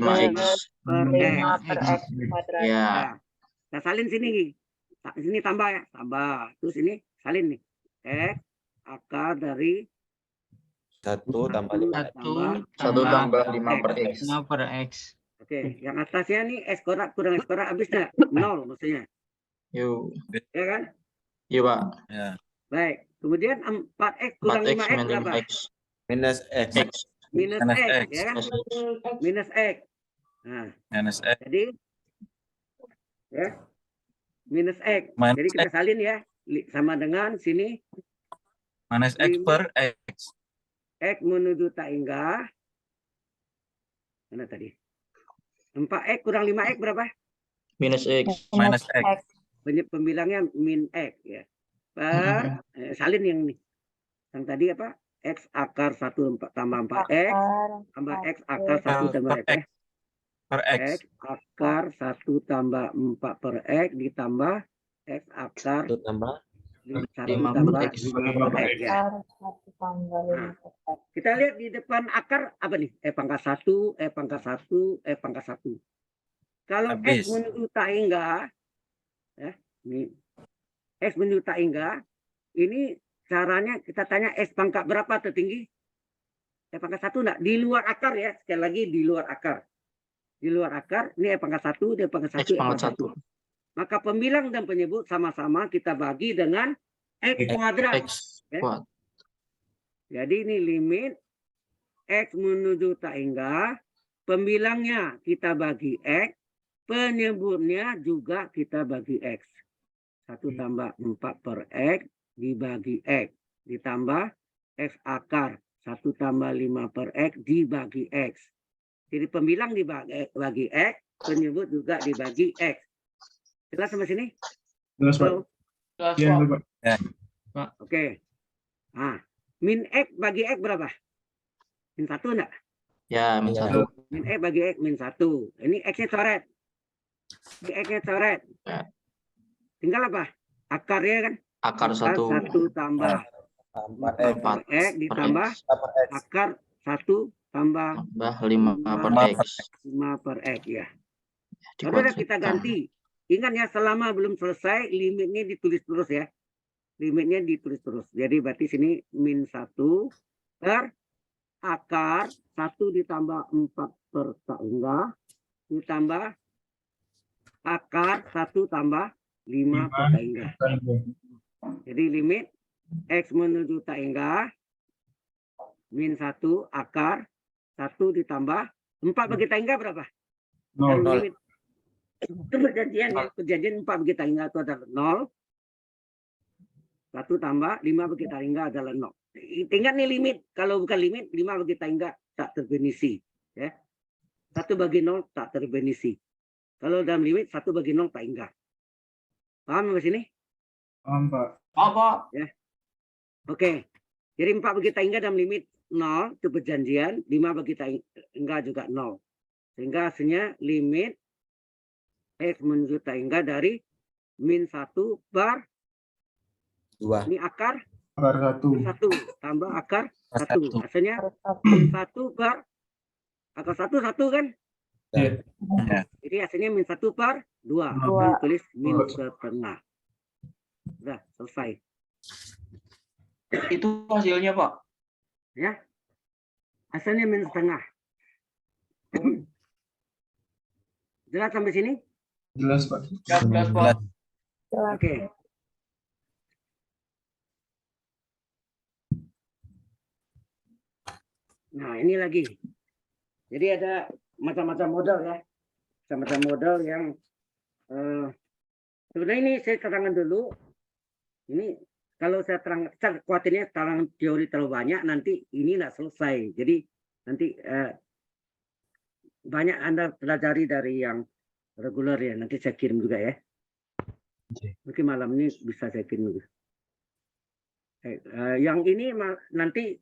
5X. per X. 5 per X kuadrat. Ya. Nah, kita salin sini. Sini tambah ya. Tambah. Terus ini salin nih. X akar dari 1 tambah 5. 1 tambah 5 per X. 5 per X. Oke, yang atasnya nih X kuadrat kurang X kuadrat habis nggak? 0 maksudnya. Yuk. Ya kan? Iya, Pak. Ya. Baik. Kemudian 4X kurang 4X 5X minus berapa? 5X. Minus X. X. Minus Minus X, X. ya kan? Minus X. Nah, Minus X. jadi ya minus X. Minus Jadi kita X. salin ya. Sama dengan sini Minus X per X. X menuju tak hingga. Mana tadi? 4X kurang 5X berapa? Minus X. Minus X. Pembilangnya min X ya. Per salin yang ini. Yang tadi apa? X akar 1 tambah 4X tambah X akar 1 tambah X. Per X. X akar 1 tambah 4 per X ditambah X akar 1 tambah 1 5 tambah per X. 5 per X ya. Kita lihat di depan akar apa nih? Pangkat 1, pangkat 1, pangkat 1. Kalau Habis. X menuju tak hingga, ya, ini X menuju tak hingga, ini caranya kita tanya X pangkat berapa tertinggi? Pangkat 1 enggak? Di luar akar ya, sekali lagi di luar akar. Di luar akar, ini pangkat 1, dia pangkat 1, X pangkat 1. Maka pembilang dan penyebut sama-sama kita bagi dengan X kuadrat. X. Ya. Kuat. Jadi ini limit X menuju tak hingga, pembilangnya kita bagi X, penyebutnya juga kita bagi X. 1 tambah 4 per X dibagi X. Ditambah X akar 1 tambah 5 per X dibagi X. Jadi pembilang dibagi X, penyebut juga dibagi X. Jelas sampai sini? Jelas, Pak. Iya, Pak. Oke. Nah, min X bagi X berapa? Min 1 enggak? Ya, min 1. Min X bagi X min 1. Ini X-nya coret. Ini X-nya coret. Ya. Tinggal apa? Akarnya kan? Akar 1. 1 tambah 4X. 4X ditambah akar 1 tambah Tambah 5 per X. 5 per X ya. Di Lalu kita kuadratkan. ganti. Ingat ya, selama belum selesai limitnya ditulis terus ya. Limitnya ditulis terus. Jadi berarti sini min 1 per akar 1 ditambah 4 per tak ditambah akar 1 tambah 5 per tak. Jadi limit X menuju tak min 1 akar 1 ditambah 4 bagi tak berapa? Dan Nol. limit itu perjanjian ya. Perjanjian 4 bagi tak itu adalah 0. 1 tambah 5 bagi tak adalah 0. Ingat nih limit. Kalau bukan limit 5 bagi tak terdefinisi. Ya. 1 bagi 0 tak terdefinisi. Kalau dalam limit 1 bagi 0 tak hingga. Paham sampai sini? Paham, Pak. Apa? Ya. Oke. Jadi 4 bagi tak hingga dalam limit 0 itu perjanjian, 5 bagi tak hingga juga 0. Sehingga hasilnya limit X menuju tak hingga dari min 1 per 2. ini akar Akar 1. 1 tambah akar 1. Satu. Hasilnya min 1 per akar 1 kan? Iya. Jadi hasilnya min 1 per 2. Dua. Dan tulis min setengah. Sudah selesai. Itu hasilnya, Pak. Ya. Hasilnya min setengah. Jelas sampai sini? Jelas, Pak. Jelas, Pak. Oke. Nah, ini lagi. Jadi ada macam-macam model ya. Macam-macam model yang sebenarnya ini saya terangkan dulu. Ini kalau saya khawatirnya terang teori terlalu banyak, nanti ini nggak selesai. Jadi nanti banyak Anda pelajari dari yang reguler ya. Nanti saya kirim juga ya. Mungkin malam ini bisa saya kirim juga. Yang ini nanti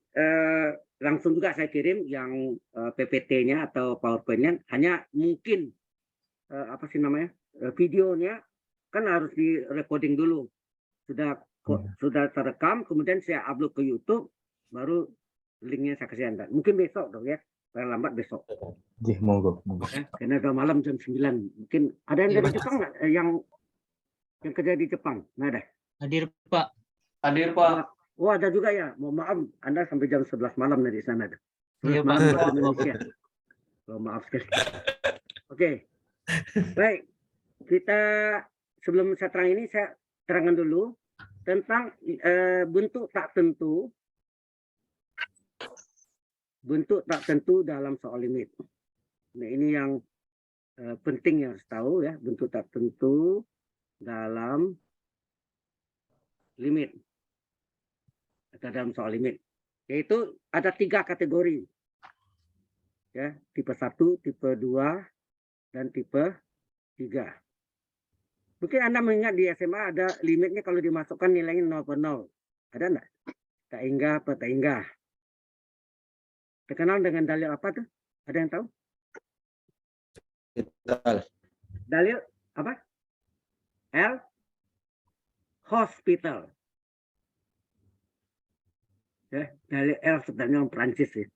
langsung juga saya kirim yang PPT-nya atau PowerPoint-nya. Hanya mungkin apa sih namanya, videonya kan harus di recording dulu. Sudah terekam, kemudian saya upload ke YouTube, baru linknya saya kasih Anda. Mungkin besok dong ya, paling lambat besok. Monggo. Karena udah malam jam 9. Mungkin ada yang dari Jepang nggak? Yang kerja di Jepang? Nggak ada? Hadir, Pak. Hadir, Pak. Oh, ada juga ya. Mohon maaf, Anda sampai jam 11 malam dari sana. Iya, Pak. Malam waktu Indonesia. Oh, maaf sekali. Oke. Baik. Kita sebelum saya terang ini, saya terangkan dulu tentang bentuk tak tentu. Bentuk tak tentu dalam soal limit. Nah, ini yang penting yang harus tahu ya, bentuk tak tentu dalam limit atau dalam soal limit. Yaitu ada 3 kategori. Ya, tipe 1, tipe 2, dan tipe 3. Mungkin Anda mengingat di SMA ada limitnya kalau dimasukkan nilainya 0 per 0. Ada enggak? Tak hingga per tak hingga. Terkenal dengan dalil apa tuh? Ada yang tahu? Dalil apa? Hospital. Ya, dalil sebenarnya orang Prancis ya.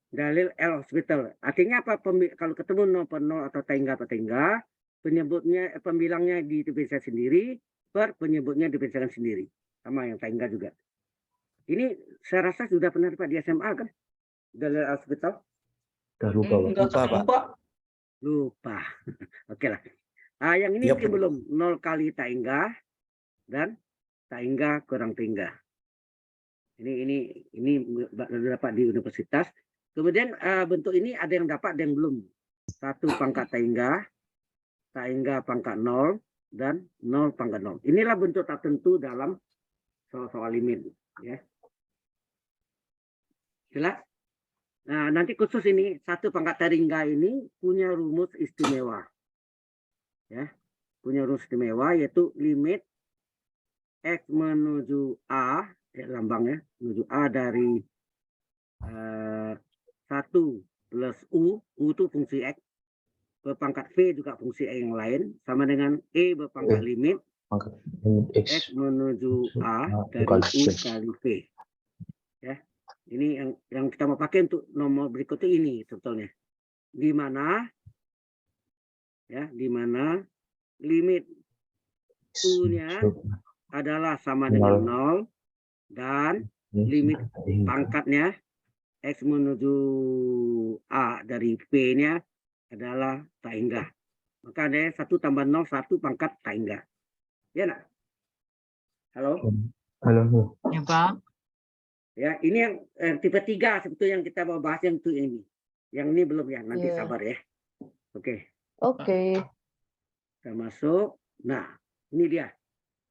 Dalil hospital. Artinya apa? Kalau ketemu 0 per 0 atau tak hingga per tak hingga, penyebutnya pembilangnya didefinisikan sendiri, per penyebutnya didefinisikan sendiri. Sama yang tak hingga juga. Ini saya rasa sudah pernah Pak di SMA kan? Dalil hospital. Lupa. Oke lah. Yang ini mungkin belum. 0 kali tak hingga dan tak hingga kurang tak hingga. Ini dapat di universitas. Kemudian bentuk ini ada yang dapat, ada yang belum. 1 pangkat tak hingga pangkat 0, dan 0 pangkat 0. Inilah bentuk tak tentu dalam soal limit. Ya. Jelas? Nah, nanti khusus ini 1 pangkat tak hingga ini punya rumus istimewa. Ya, punya rumus istimewa yaitu limit X menuju A, lambangnya menuju A dari 1 plus U itu fungsi X, berpangkat V juga fungsi X yang lain, sama dengan E berpangkat limit X menuju A dari U kali V. Ya. Ini yang kita mau pakai untuk nomor berikutnya ini sebetulnya. Di mana limit U-nya adalah sama dengan 0 dan limit pangkatnya X menuju A dari P-nya adalah tak hingga. Maka ada 1 tambah 0, 1 pangkat tak hingga. Ya nak? Halo? Halo. Ya, Pak. Ya, ini yang tipe 3 sebetulnya yang kita mau bahas yang itu ini. Yang ini belum ya, nanti Iya. sabar ya. Oke, Oke. kita masuk. Nah, ini dia.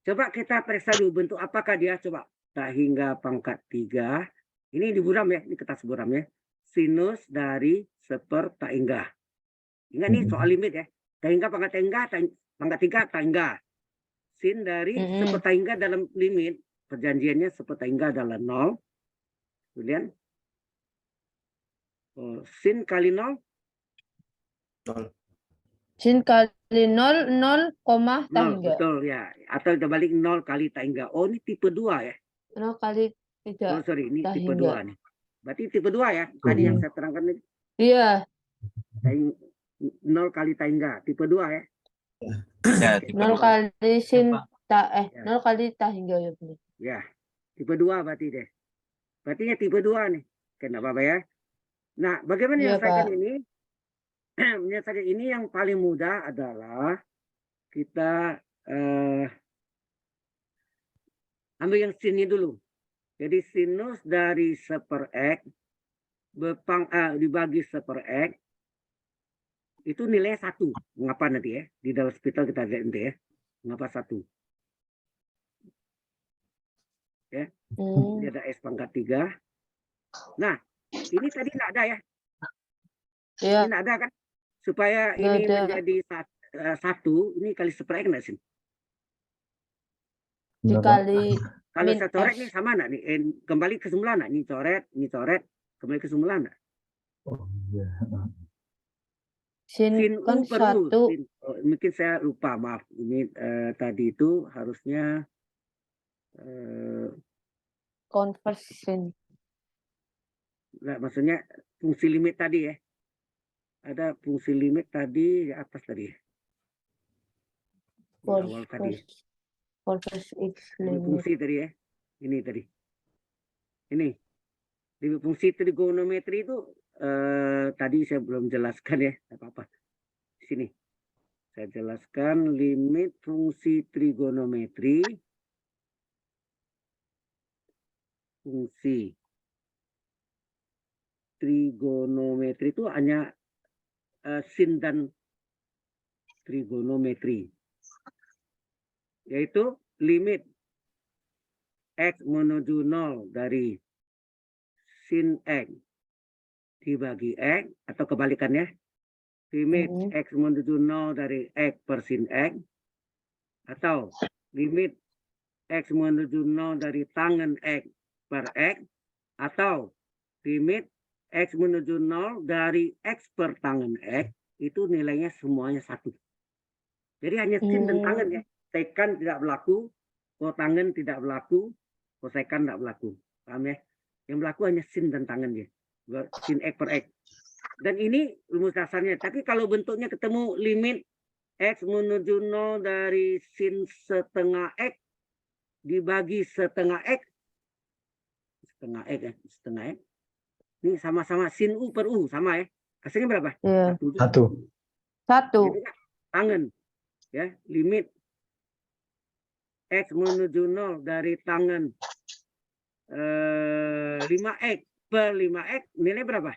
Coba kita periksa dulu bentuk apakah dia, coba. Tak hingga pangkat 3. Ini di buram ya, ini kertas buram ya. Sinus dari seper tak hingga. Ingat nih soal limit ya. Tak hingga pangkat tak hingga, pangkat 3 tak hingga. Sin dari seper tak hingga dalam limit, perjanjiannya seper tak hingga adalah 0. Kemudian sin kali 0, Sin kali 0, 0, tak 0, hingga. betul ya. Atau kita balik 0 kali tak hingga. Oh, ini tipe 2 ya. 0 kali Oh, 3. sorry, ini tak tipe hingga. 2 nih. Berarti tipe 2 ya. Tadi yang saya terangkan ini. Iya, 0 kali tak hingga. Tipe 2 ya. Ya, 0 kali sin Pak. Ya. 0 kali tak hingga ya benar. Ya. Tipe 2 berarti deh. Berarti ya tipe 2 nih. Kenapa apa ya? Nah, bagaimana Iya, menyelesaikan Pak. ini? Menyelesaikan ini yang paling mudah adalah kita ambil yang sini dulu. Jadi sinus dari seper X dibagi seper X itu nilai 1. Mengapa nanti ya? Di dalam hospital kita lihat nanti ya. Mengapa 1? Ya. Ini ada S pangkat 3. Nah, ini tadi tidak ada ya. Iya, Ini tidak ada kan? Supaya Nggak ini ada. menjadi 1, ini kali seper X enggak sih? dikali Kalau min saya coret S. nih sama enggak nih? Kembali ke semula enggak? Ini coret, kembali ke semula enggak? Sin Sin kan U per U. 1. Mungkin saya lupa, maaf. Ini tadi itu harusnya Conversion. enggak, maksudnya fungsi limit tadi ya. Ada fungsi limit tadi di atas tadi. Di awal tadi. Converse X Ini limit. fungsi tadi ya. Ini tadi. Ini. Di fungsi trigonometri itu tadi saya belum jelaskan ya. Tidak apa-apa. Di sini. Saya jelaskan limit fungsi trigonometri. Fungsi trigonometri itu hanya sin dan trigonometri. Yaitu limit X menuju 0 dari sin X dibagi X, atau kebalikannya, limit X menuju 0 dari X per sin X, atau limit X menuju 0 dari tangen X per X, atau limit X menuju 0 dari X per tangen X, itu nilainya semuanya 1. Jadi hanya sin dan tangen ya. Tekan tidak berlaku, kotangen tidak berlaku, kosekan tidak berlaku. Paham ya? Yang berlaku hanya sin dan tangen ya. Sin X per X. Dan ini rumus dasarnya. Tapi kalau bentuknya ketemu limit X menuju 0 dari sin setengah X dibagi setengah X. Setengah X ya. Setengah X. Ini sama-sama sin U per U. Sama ya. Hasilnya berapa? Iya. 1. Jadi, tangen. Ya, limit X menuju 0 dari tangen 5X per 5X nilai berapa?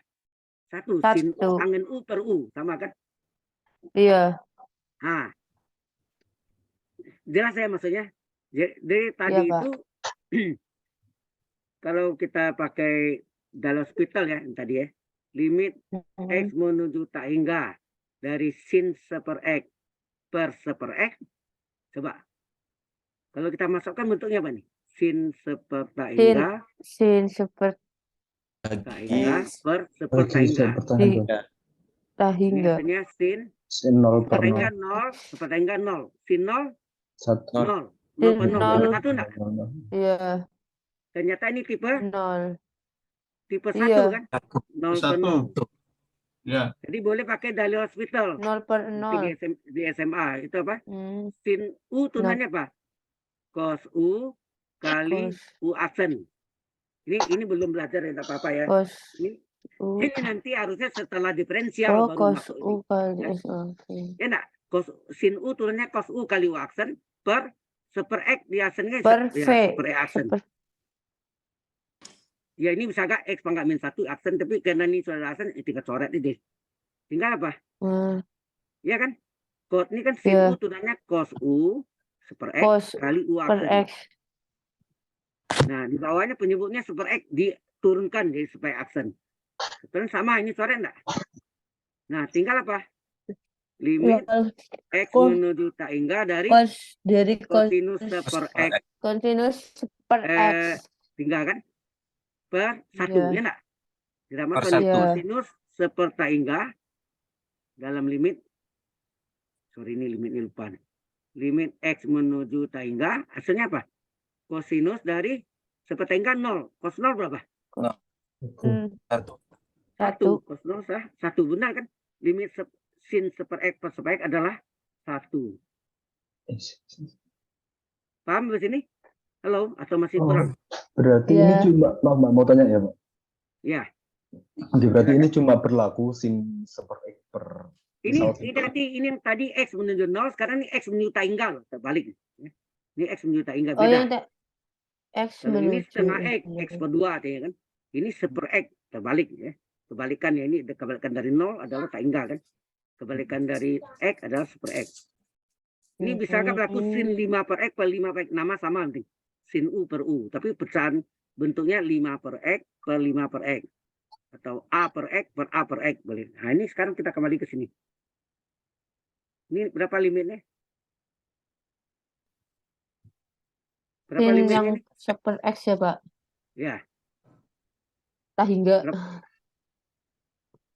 1. Sin U, tangen U per U. Sama kan? Iya. Nah, jelas ya maksudnya? Jadi tadi Iya, Pak. itu kalau kita pakai dalam hospital ya tadi ya, limit X menuju tak hingga dari sin seper X per seper X, coba kalau kita masukkan bentuknya apa nih? Sin seper tak hingga, Sin seper tak hingga per seper tak hingga. tak hingga. Biasanya sin Sin 0 per seper tak hingga 0. 0, seper tak hingga 0. Sin 0, 1. 0. 0 Sin per 0. 0. Sama 1 enggak? Iya. Ternyata ini tipe 0. tipe 1 Iya. kan? 0 per Satu. 0. Ya. Jadi boleh pakai dalil hospital. 0 per Mungkin 0. di SMA itu apa? Hmm, Sin U turunannya apa? Cos U kali cos U aksen. Ini belum belajar ya, apa-apa ya. cos Ini, U. ini nanti harusnya setelah diferensial Oh, baru cos masuk U ini. kali Ya. S. Oke. Ya enggak? Sin U turunnya cos U kali U aksen per seper X di aksennya Per V. seper X aksen. Seper- Ya ini bisa agak X pangkat min 1 aksen, tapi karena ini sudah aksen, tinggal coret ini. Tinggal apa? Nah, Ya kan? Ini kan sin Iya. U turunannya cos U seper X cos kali U per aksen. X. Nah, di bawahnya penyebutnya super X diturunkan jadi supaya aksen. Sekarang sama ini coret enggak? Nah, tinggal apa? Limit Ya, X cos menuju tak hingga dari cos dari kosinus seper X kosinus per Eh, X. tinggal kan? Per 1, Iya. ya enggak? Ditambah Per 1. kosinus seper tak hingga dalam limit, sorry ini limitnya lupa nih. Limit X menuju tak hingga, hasilnya apa? Kosinus dari seper tak hingga 0. Cos 0 berapa? Hmm, 1. 1. Cos 0 sah. 1 benar kan? Limit sin seper X per seper X adalah 1. Paham di sini? Halo? Atau masih Oh, kurang? berarti Iya. ini cuma, maaf, Mbak, mau tanya ya, Pak. Ya. Jadi berarti ini cuma berlaku sin seper X per misal Ini yang tadi X menuju 0, sekarang ini X menuju tak hingga. Terbalik. Ini X menuju tak hingga Oh, yang beda. X Kalau ini menuju setengah X, ini. X per 2 artinya kan. Ini seper X, terbalik ya. Kebalikan ya, ini kebalikan dari 0 adalah tak hingga kan. Kebalikan dari X adalah seper X. Ini bisakah berlaku sin 5 per X per 5 per X? Nama sama nanti. Sin U per U. Tapi pecahan bentuknya 5 per X per 5 per X. Atau A per X per A per X. Boleh. Nah ini sekarang kita kembali ke sini. Ini berapa limitnya? Berapa Sin limitnya yang ini? seper X ya, Pak. Ya. Tak hingga.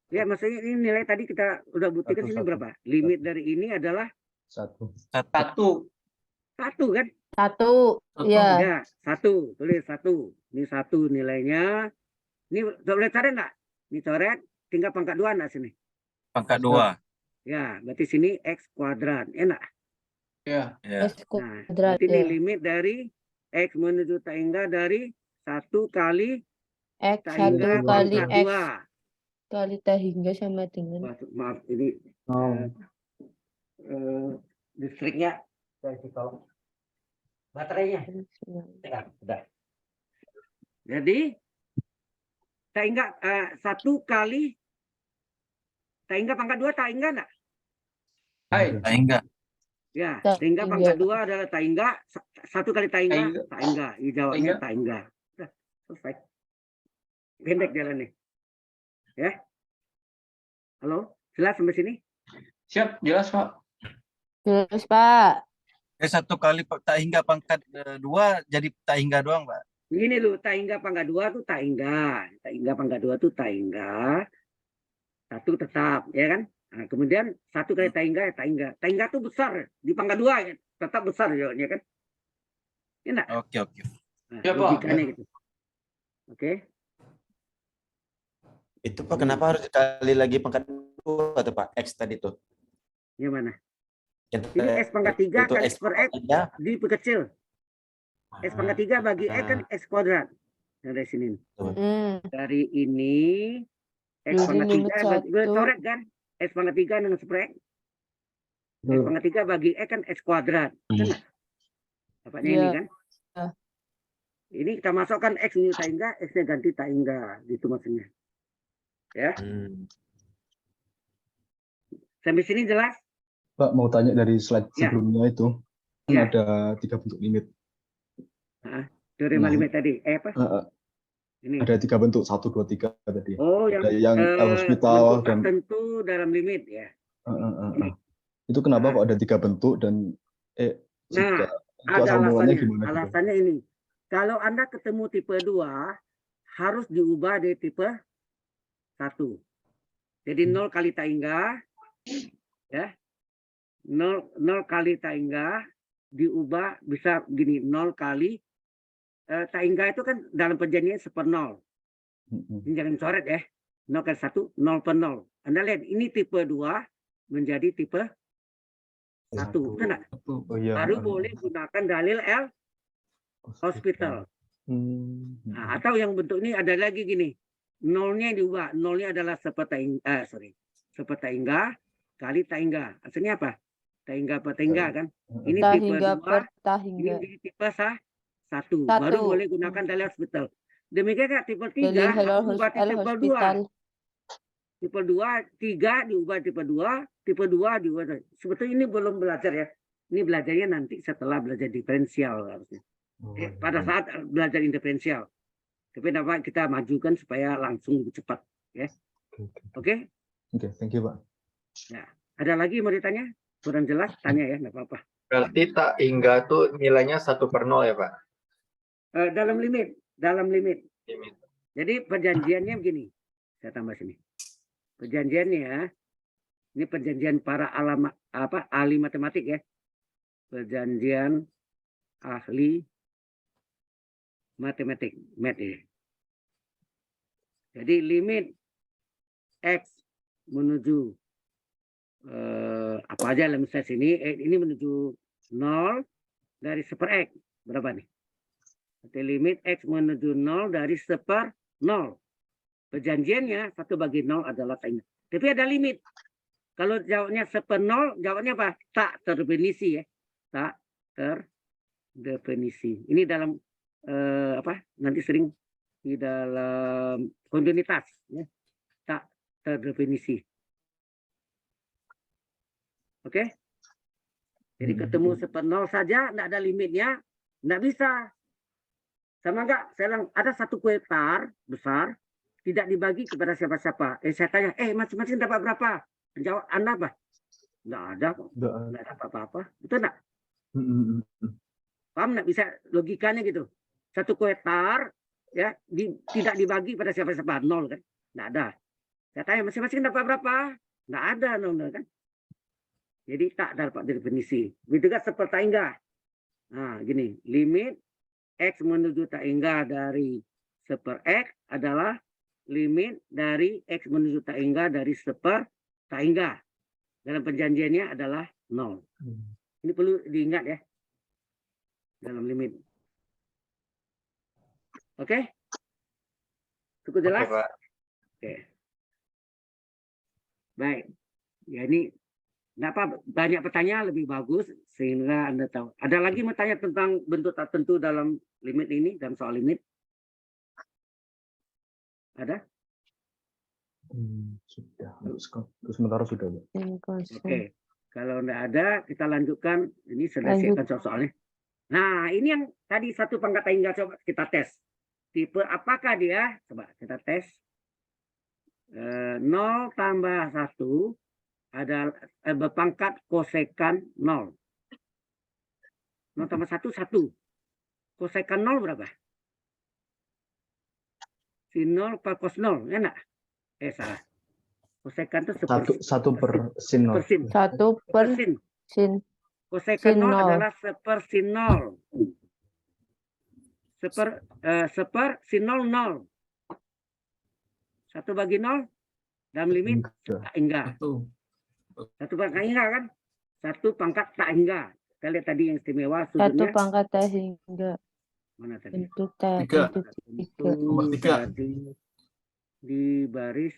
Ya, maksudnya ini nilai tadi kita udah buktikan sini Satu. berapa? Limit dari ini adalah 1. 1. 1 kan? 1. Iya. Ya, 1. Tulis 1. Ini 1 nilainya. Ini boleh coret enggak? Ini coret, tinggal pangkat 2 enggak sini? Pangkat 2. Ya, berarti sini X kuadrat. Enak. Ya. Nah, X kuadrat berarti ini ya. limit dari X menuju tak hingga dari 1 kali X tak 1 hingga kali pangkat X 2. kali tak hingga sama dengan Maaf, ini listriknya saya kasih tahu. Baterainya. Ya, sudah. Jadi tak hingga 1 kali tak hingga pangkat 2 tak hingga enggak? Hai. Enggak. Ya, Tak tak hingga hingga. pangkat 2 adalah tak hingga. 1 kali tak hingga, tak hingga. Jawabnya tak hingga. Sudah, selesai. Pendek jalannya. Ya. Halo, jelas sampai sini? Siap, jelas, Pak. Jelas, Pak. 1 kali tak hingga pangkat 2 jadi tak hingga doang, Pak. Begini loh, tak hingga pangkat 2 tuh tak hingga. Tak hingga pangkat 2 tuh tak hingga. 1 tetap, ya kan? Nah, kemudian 1 kali tak hingga, ya tak hingga. Tak hingga tuh besar. Di pangkat 2 ya, tetap besar ya kan? Ya enggak? Oke. Nah, Ya, Pak. logikanya gitu. Oke. Itu Pak, kenapa harus dikali lagi pangkat 2 tuh Pak? X tadi tuh. Yang mana? Yang Ini X pangkat 3 itu kali X per X pangkat 3. diperkecil. X pangkat 3 bagi X kan X kuadrat. Nah, dari sini. Dari ini X Jadi pangkat limit 3 boleh 1. coret kan? X pangkat 3 dengan seper X. X pangkat 3 bagi X kan X kuadrat. Kan enggak? Dapatnya ini Iya. kan? Ya. Ini kita masukkan X minus tak hingga, X-nya ganti tak hingga. Gitu maksudnya. Ya. Sampai sini jelas? Pak, mau tanya dari slide Ya. sebelumnya itu. Kan Ya. ada 3 bentuk limit. Teorema Nah, limit tadi. Apa? Ini. Ada 3 bentuk, 1, 2, 3 tadi. Oh, Ada yang hospital bentuk dan tertentu dalam limit ya. itu kenapa kok ada 3 bentuk dan jika itu Ada asal mulanya alasannya. gimana gitu? Alasannya ini. Kalau Anda ketemu tipe 2, harus diubah dari tipe 1. Jadi 0 kali tak hingga, ya. 0 kali tak hingga diubah bisa begini, 0 kali tak hingga itu kan dalam perjanjian seper 0. Mm-mm. Ini jangan coret ya. 0 kali 1, 0 per 0. Anda lihat, ini tipe 2 menjadi tipe 1. Betul nggak? Oh iya. Baru boleh gunakan dalil L hospital. Nah, atau yang bentuk ini ada lagi gini. Nolnya diubah. Nolnya adalah sepertaingga kali taingga. Hasilnya apa? Taingga per taingga kan? Ini tipe Tahingga 2. per Ini tahingga. menjadi tipe 1. Baru boleh gunakan dalil hospital. Demikian Kak, tipe 3 Dalil diubah L tipe 2. hospital. Tipe 2, 3 diubah tipe 2, tipe 2 diubah. Sebetulnya ini belum belajar ya. Ini belajarnya nanti setelah belajar diferensial harusnya. Pada saat belajar diferensial. Tapi dapat kita majukan supaya langsung lebih cepat, ya. Oke? Oke, thank you, Pak. Ya. Ada lagi mau ditanya? Kurang jelas? Tanya ya, nggak apa-apa. Berarti tak hingga tuh nilainya 1/0 ya, Pak? Dalam limit. Limit. Jadi perjanjiannya begini. Saya tambah sini. Perjanjiannya, ini perjanjian para ahli matematik ya. Perjanjian ahli matematik, math ya. Jadi limit X menuju apa aja lah misalnya sini, ini menuju 0 dari 1/X. Berapa nih? Jadi limit X menuju 0 dari 1/0. Perjanjiannya 1/0 adalah taingga. Tapi ada limit. Kalau jawabnya 1/0, jawabnya apa? Tak terdefinisi ya. Tak terdefinisi. Ini dalam nanti sering di dalam kontinuitas ya. Tak terdefinisi. Oke? Jadi ketemu 1/0 saja, tidak ada limitnya, tidak bisa. Sama enggak? Saya bilang ada satu kue tar besar, tidak dibagi kepada siapa-siapa. Saya tanya, masing-masing dapat berapa? Jawab Anda apa? Enggak ada kok. Enggak dapat apa-apa. Betul enggak? Paham enggak? Bisa logikanya gitu. Satu kue tar ya tidak dibagi pada siapa-siapa, 0 kan? Enggak ada. Saya tanya masing-masing dapat berapa? Enggak ada 0 kan? Jadi tak dapat definisi. Begitu kan sepertaingga. Nah, gini, limit X menuju taingga dari 1/X adalah limit dari X menuju taingga dari 1/taingga. Dalam perjanjiannya adalah 0. Ini perlu diingat ya. Dalam limit. Oke? Cukup jelas? Oke, Pak. Oke. Baik. Ya ini kenapa banyak pertanyaan lebih bagus sehingga Anda tahu. Ada lagi mau tanya tentang bentuk tertentu dalam limit ini, dalam soal limit? Ada? Sudah. Untuk sementara sudah, Pak. Oke. Kalau enggak ada, kita lanjutkan. Ini selesaikan soal-soalnya. Nah, ini yang tadi 1 pangkat taingga, coba kita tes. Tipe apakah dia? Coba kita tes. 0 tambah 1 ada berpangkat kosekan 0. 0 tambah 1, 1. Kosekan 0 berapa? Sin 0 per cos 0, ya enggak? Salah. Kosekan itu 1/sin 0. persin. 1/sin. Kosekan Sin 0 0. adalah 1/sin 0. 1/sin 0, 0. 1/0 dalam limit tak hingga. 1 pangkat hingga kan? 1 pangkat tak hingga. Kita lihat tadi yang istimewa 1 sudutnya. pangkat tahingga. Mana tadi? Bentuk Tiga. Nomor 3. Tadi di baris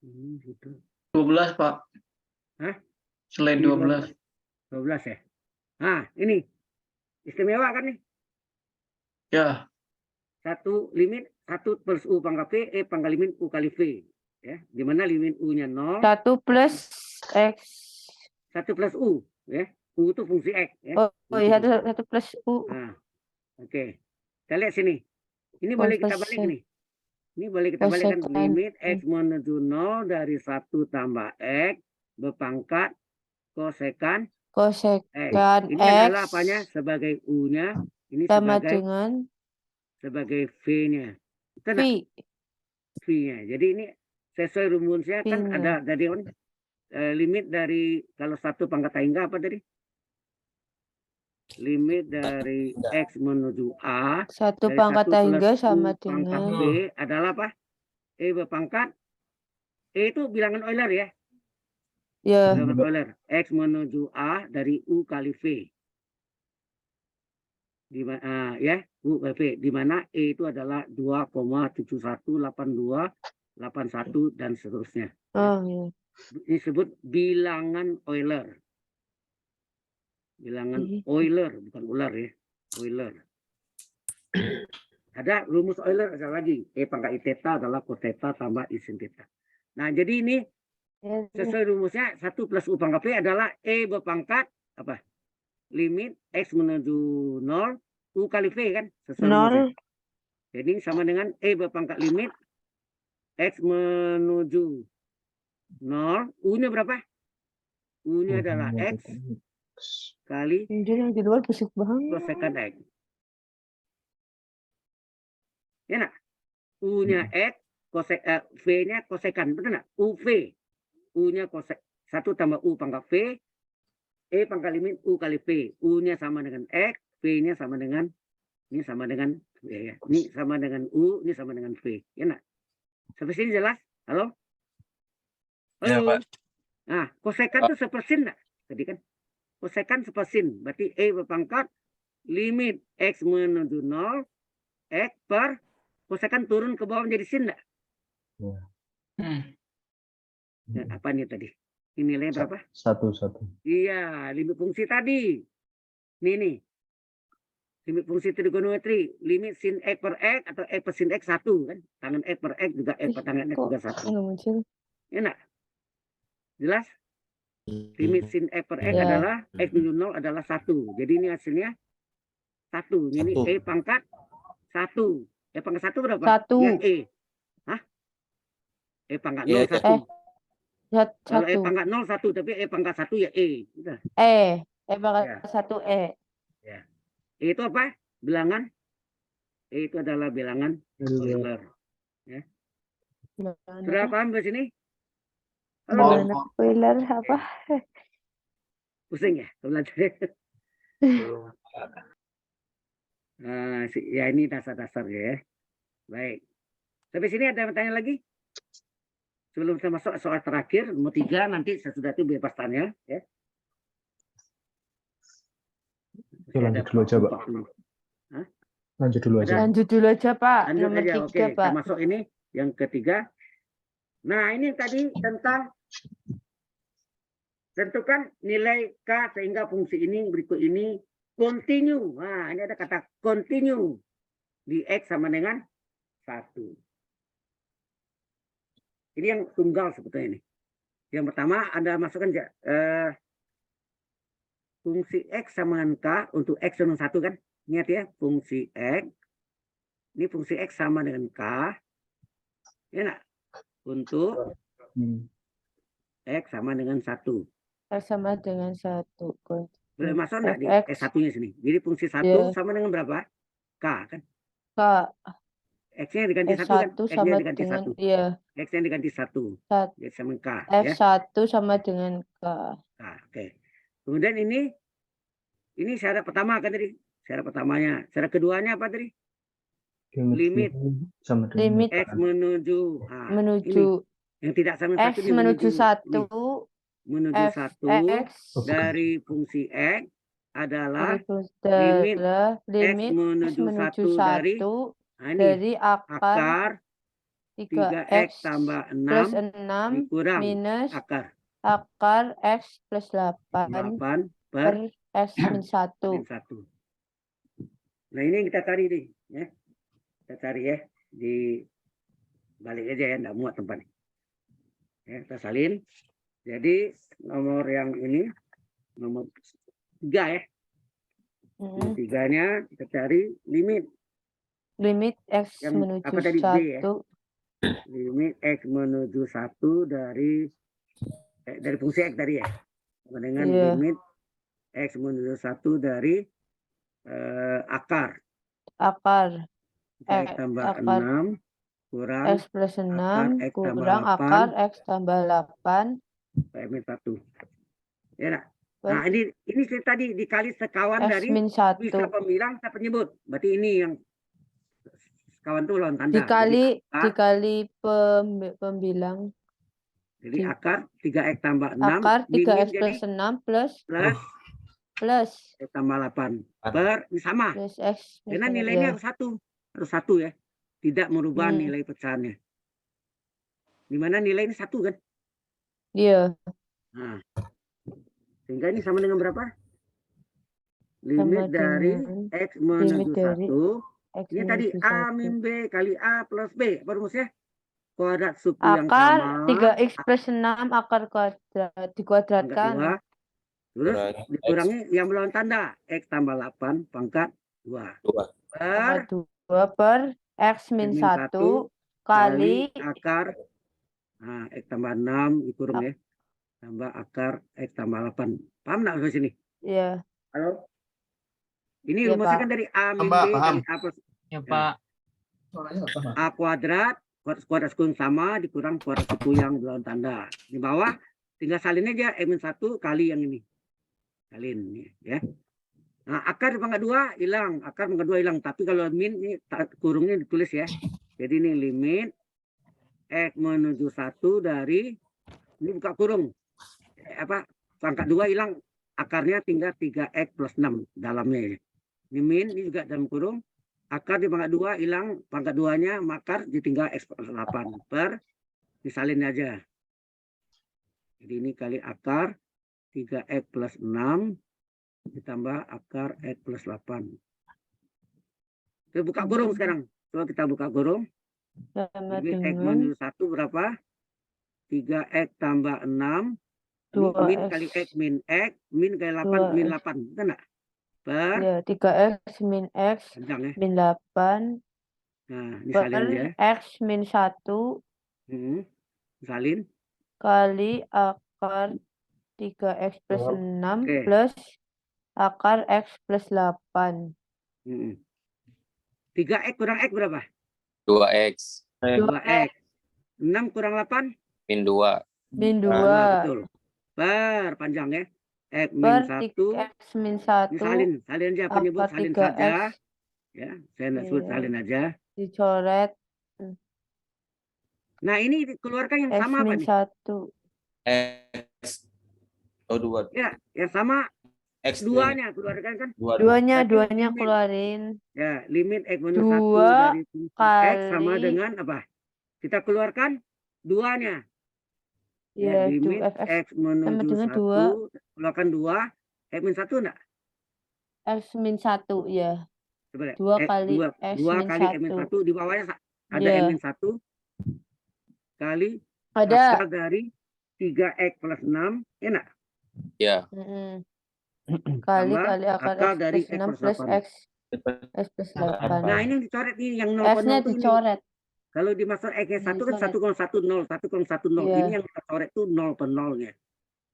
ini gitu. 12, Pak. Hah? Selain 12. 12 ya. Nah, ini istimewa kan nih? Ya. 1 limit 1 plus U pangkat V, pangkat limit U kali V. Ya, di mana limit U-nya 0. 1 plus X. 1 plus U. Ya. U itu fungsi X. Ya. Oh iya, 1 plus U. Nah, oke. Kita lihat sini. Ini boleh kita balik nih. Ini boleh kita balikkan Kosekan. limit X menuju 0 dari 1 tambah X berpangkat kosekan X. Kosekan Ini X adalah apanya? Sebagai U-nya. Ini sama sebagai dengan V-nya. V. V-nya. Jadi ini sesuai rumusnya kan V-nya. ada dari limit dari kalau 1 pangkat taingga apa tadi? limit dari X menuju A 1 dari pangkat 1 plus hingga U sama pangkat dengan V adalah apa? E berpangkat E itu bilangan Euler ya. ya Bilangan Euler. X menuju A dari U kali V. Di mana ya, U kali V, di mana E itu adalah 2,718281 dan seterusnya. oh ya. Ini disebut bilangan Euler. Bilangan Euler, bukan ular ya. Euler. Ada rumus Euler ada lagi. E pangkat I theta adalah cos theta tambah I sin theta. Nah, jadi ini sesuai rumusnya 1 plus U pangkat V adalah E berpangkat apa? Limit X menuju 0 U kali V kan? Sesuai rumusnya. 0 Jadi sama dengan E berpangkat limit X menuju 0. U-nya berapa? U-nya adalah X kali Anjir, yang di luar busuk banget. kosekan X. Ya nak? U-nya X, V-nya kosekan. Betul nggak? UV. U-nya kosek. 1 tambah U pangkat V. E pangkat limit U kali V. U-nya sama dengan X. V-nya sama dengan, ini sama dengan, ya, ini sama dengan U, ini sama dengan V. Ya nak? Sampai sini jelas? Halo? Halo? Ya, Pak. Nah, kosekan itu sepersin nggak? Tadi kan? Kosekan sepersin. Berarti E berpangkat limit X menuju 0. X per kosekan turun ke bawah menjadi sin nggak? Ya, apa nih tadi? Ini nilainya berapa? 1. Iya, limit fungsi tadi. Nih. Limit fungsi trigonometri, limit sin X per X atau X per sin X 1 kan? Tangan X per X juga X per tangan X juga 1. Nggak muncul. Enak. Jelas? Limit sin X per X Ya. adalah X menuju 0 adalah 1. Jadi ini hasilnya 1. Ini Satu. E pangkat 1. E pangkat 1 berapa? 1. Ya, E. Hah? E pangkat 0 Iya, 1. Kalau E 1 pangkat 0 1, tapi E pangkat 1 ya E. Udah. pangkat Ya. 1 E. E itu apa? Bilangan. E itu adalah bilangan Euler. Sudah paham di sini? Halo, Bilangan Euler apa? pusing ya belajar. Belum. Ya ini dasar-dasar ya. Baik. Sampai sini ada yang tanya lagi? Sebelum kita masuk soal terakhir, nomor 3 nanti sesudah itu bebas tanya. Ya. Lanjut dulu aja, Pak. Lanjut dulu aja. Lanjut dulu aja, Pak. Lanjut Nomor aja, 3, oke. Kita Pak. masuk ini yang ketiga. Nah, ini tadi tentang tentukan nilai K sehingga fungsi ini berikut ini continue. Nah, ini ada kata continue di X sama dengan 1. Ini yang tunggal sebetulnya ini. Yang pertama Anda masukkan fungsi X sama dengan K untuk X dengan 1 kan. Ingat ya, fungsi X. Ini fungsi X sama dengan K. Ya nak? Untuk X sama dengan 1. X sama dengan 1. Boleh masuk enggak di Fx. S1-nya sini? Jadi fungsi 1 Ya. sama dengan berapa? K kan? K. X-nya diganti 1 kan? F1 X-nya sama diganti dengan 1. iya. X-nya diganti 1. Sat- Jadi sama K. Ya. F1 sama dengan K. Nah, oke. Kemudian ini syarat pertama kan tadi? Syarat pertamanya. Syarat keduanya apa tadi? Limit. Sama dengan Limit X menuju. Nah, menuju ini. Yang tidak sama X satu ini menuju 1. ini. Menuju 1 Fx dari fungsi X adalah adalah X limit menuju 1 dari, 1 nah ini, dari akar akar 3X 3x tambah plus 6 6 dikurang minus akar akar x plus 8 8 per per x min 1. min 1. Nah ini yang kita cari nih. Ya. Kita cari ya. Di balik aja ya. Nggak muat tempat ini. Ya, kita salin. Jadi nomor yang ini. Nomor 3 ya. Nomor 3-nya kita cari limit. Limit x Yang menuju apa tadi, B ya? 1. Limit X menuju 1 dari fungsi X tadi ya. Sama dengan Iya. limit X menuju 1 dari akar. Akar X tambah akar 6 kurang x plus akar 6 X tambah kurang 8 akar x tambah 8 per min 1. Ya nak? Nah, ini tadi dikali sekawan X dari min bisa 1 pembilang, bisa penyebut. Berarti ini yang sekawan itu lawan tanda. dikali pembilang. Jadi akar 3x tambah 6. Akar mimin 3x jadi plus 6 plus X tambah 8. Ini sama. plus X. Karena misalnya, nilainya ya. harus satu ya. Tidak merubah Hmm. nilai pecahannya. Dimana nilai ini 1 kan? Iya. Nah. Sehingga ini sama dengan berapa? Sama Limit dari dengan X menuju dari 1. X Ini tadi menuju A 1. min B kali A plus B. Apa rumusnya? Kuadrat suku yang Akar sama. 3x plus 6 akar kuadrat Pangkat dikuadratkan. 2. Terus Kurangi dikurangi yang melawan tanda. X tambah 8 pangkat 2. 2. Per 2 per X min min 1 1 kali akar. Nah, X tambah 6 dikurung ya. Tambah akar X tambah 8. Paham nggak sampai sini? ya. Halo? Ini Iya, rumusnya Pak. kan dari A min Pak, B paham. kali A plus Ya, Pak. A kuadrat, kuadrat suku yang sama dikurang kuadrat suku yang melawan tanda. Di bawah tinggal salin aja X min 1 kali yang ini. Salin ya. Nah, akar di pangkat 2 hilang, akar pangkat 2 hilang. Tapi kalau min ini kurungnya ditulis ya. Jadi ini limit X menuju 1 dari ini buka kurung. Pangkat 2 hilang, akarnya tinggal 3x plus 6 dalamnya. Ini min, ini juga dalam kurung. Akar di pangkat 2 hilang, pangkat 2-nya makar ditinggal x plus 8 per disalin aja. Jadi ini kali akar 3x plus 6 ditambah akar x plus 8. Kita buka kurung sekarang. Coba kita buka kurung. Sama Jadi x dengan menuju 1 berapa? 3x tambah 6. Ini 2x. min kali x min x. Min kali 8, min 8. Betul nggak? Per Ya, 3x min X panjang ya. min 8 Nah, ini per salin aja. X min 1 Salin. kali akar 3x plus 6 Oke. plus akar X plus 8. 3x kurang x berapa? 2x 2x. 6 kurang 8? min 2. Min 2 Betul. Per panjang ya. X min per 1. 3x min 1 Salin aja penyebut akar salin 3x saja. Ya, saya nggak sebut Iya. salin aja. dicoret Nah, ini dikeluarkan yang X sama apa min nih? 1. X. Oh, 2. Ya, yang sama X 2-nya keluarkan kan? 2. Duanya Berarti limit. keluarin. Ya, limit X menuju 1 2 dari fungsi X sama kali- dengan apa? Kita keluarkan 2-nya. Ya, limit 2fx X menuju dengan 1, keluarkan 2, X min 1 enggak? X min 1 ya. Coba lihat. 2 kali X 2 min kali X min 1. 1, di bawahnya ada Iya. X min 1 kali Ada. akar dari 3X plus 6, ya enggak? Ya. Kali Tambah akar akar X dari plus 6 X plus plus 8. X plus 8. Nah, ini yang dicoret nih, yang 0 X-nya tuh ini. dicoret. Kalau dimasuk X-nya 1 kan 1,10, 1,10. Iya. Ini yang kita coret tuh 0 per 0-nya.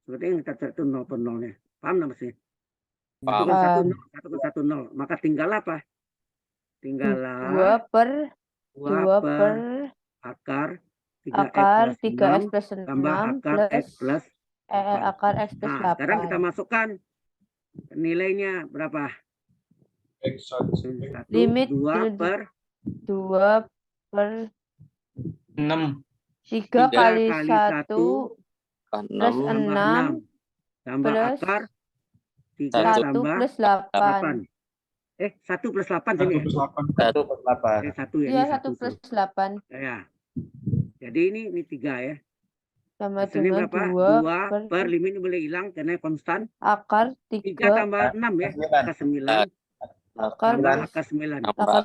Seperti yang kita coret tuh 0 per 0-nya. Paham nggak maksudnya? Paham. 1,10. Maka tinggal apa? Tinggallah 2 per 2 per akar 3X 3x plus 6 tambah akar X plus 8. akar X plus Nah, 8. sekarang kita masukkan nilainya berapa? Limit 2 per 2 per 6. 3 kali 1 1 plus 6 tambah plus akar 3 1 tambah plus 8. 1 plus 8 sini ya? 1 per 8. 1 ya, Iya, ini 1 plus tuh. 8 Ya. Jadi ini 3 ya. sama Hasilnya dengan berapa? 2 2 per limit ini boleh hilang karena konstan. akar 3 3 tambah 6 ya, akar 9. akar Tambah akar 9. Tambah akar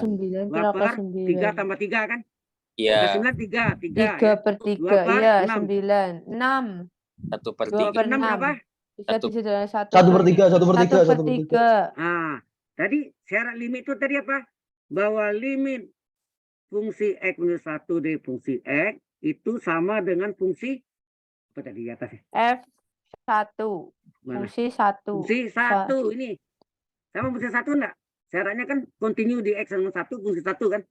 9 per 2 akar per 3 9. tambah 3 kan? Iya. Akar 9 3. 3 per 3. 2 per Iya, 6. 9. 6. 1 per 2 3. per 6 berapa? 6. Bisa dijalan 1 1 per 3, 1 per 3, 1 per 1 per 3. 3. Nah, tadi syarat limit itu tadi apa? Bahwa limit fungsi X minus 1 dari fungsi X itu sama dengan fungsi apa tadi di atas ya? F1. Mana? Fungsi 1. Fungsi 1 ini. Sama fungsi 1 enggak? Syaratnya kan continue di X minus 1 fungsi 1 kan?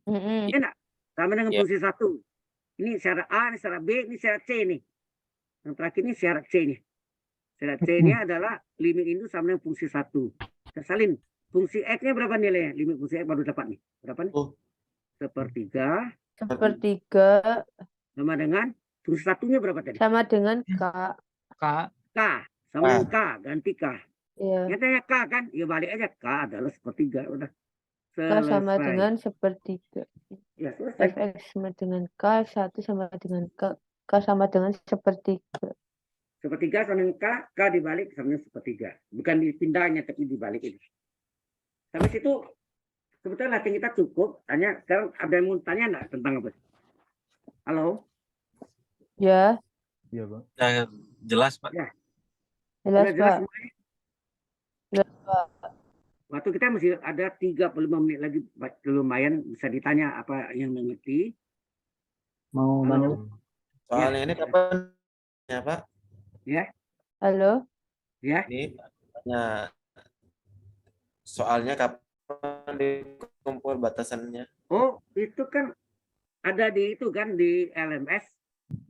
Iya enggak? Sama dengan Iya. fungsi 1. Ini syarat A, ini syarat B, ini syarat C nih. Yang terakhir ini syarat C nih. C-nya adalah limit itu sama dengan fungsi 1. Kita salin. Fungsi X-nya berapa nilainya? Limit fungsi X baru dapat nih. Berapa nih? Oh. 1/3 1/3 sama dengan fungsi 1-nya berapa tadi? sama dengan K. K. K. Sama dengan K. Ganti K. Iya. Nyatanya K kan? Ya balik aja. K adalah 1/3. Udah. K sama Selesai. dengan 1/3. Ya, selesai. Fx sama dengan K, 1 sama dengan K. K sama dengan 1/3. 1/3 sama dengan K dibalik sama dengan 1/3. Bukan dipindahnya, tapi dibalik ini. Sampai situ, sebetulnya latihan kita cukup. Hanya sekarang ada yang mau tanya enggak tentang apa? Halo? Ya, Iya, Pak. Ya, jelas Pak. Ya. jelas Sudah jelas Pak. semuanya? Jelas Pak. Waktu kita masih ada 35 menit lagi, lumayan bisa ditanya apa yang mengerti. Mau Halo? mana? Soalnya ini kapan ya Pak? Halo? Ya, Ini soalnya kapan dikumpul batasannya? oh itu kan ada di itu kan di LMS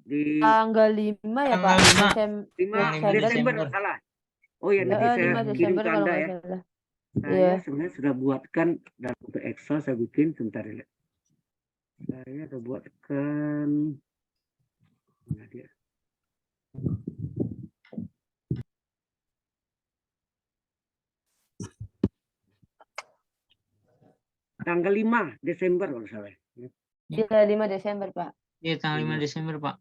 di Tanggal 5 ya Pak? Tanggal 5 5 Desember Desember. salah. Oh ya nanti saya 5 kirim Desember ke kalau Anda nggak ya. salah. Saya Iya. sebenarnya sudah buatkan dalam bentuk Excel, saya bikin sebentar ya. Saya sudah buatkan. Mana dia? Tanggal 5 Desember kalau salah. Iya, 5 Desember Pak. Iya, tanggal 5 Desember, Pak.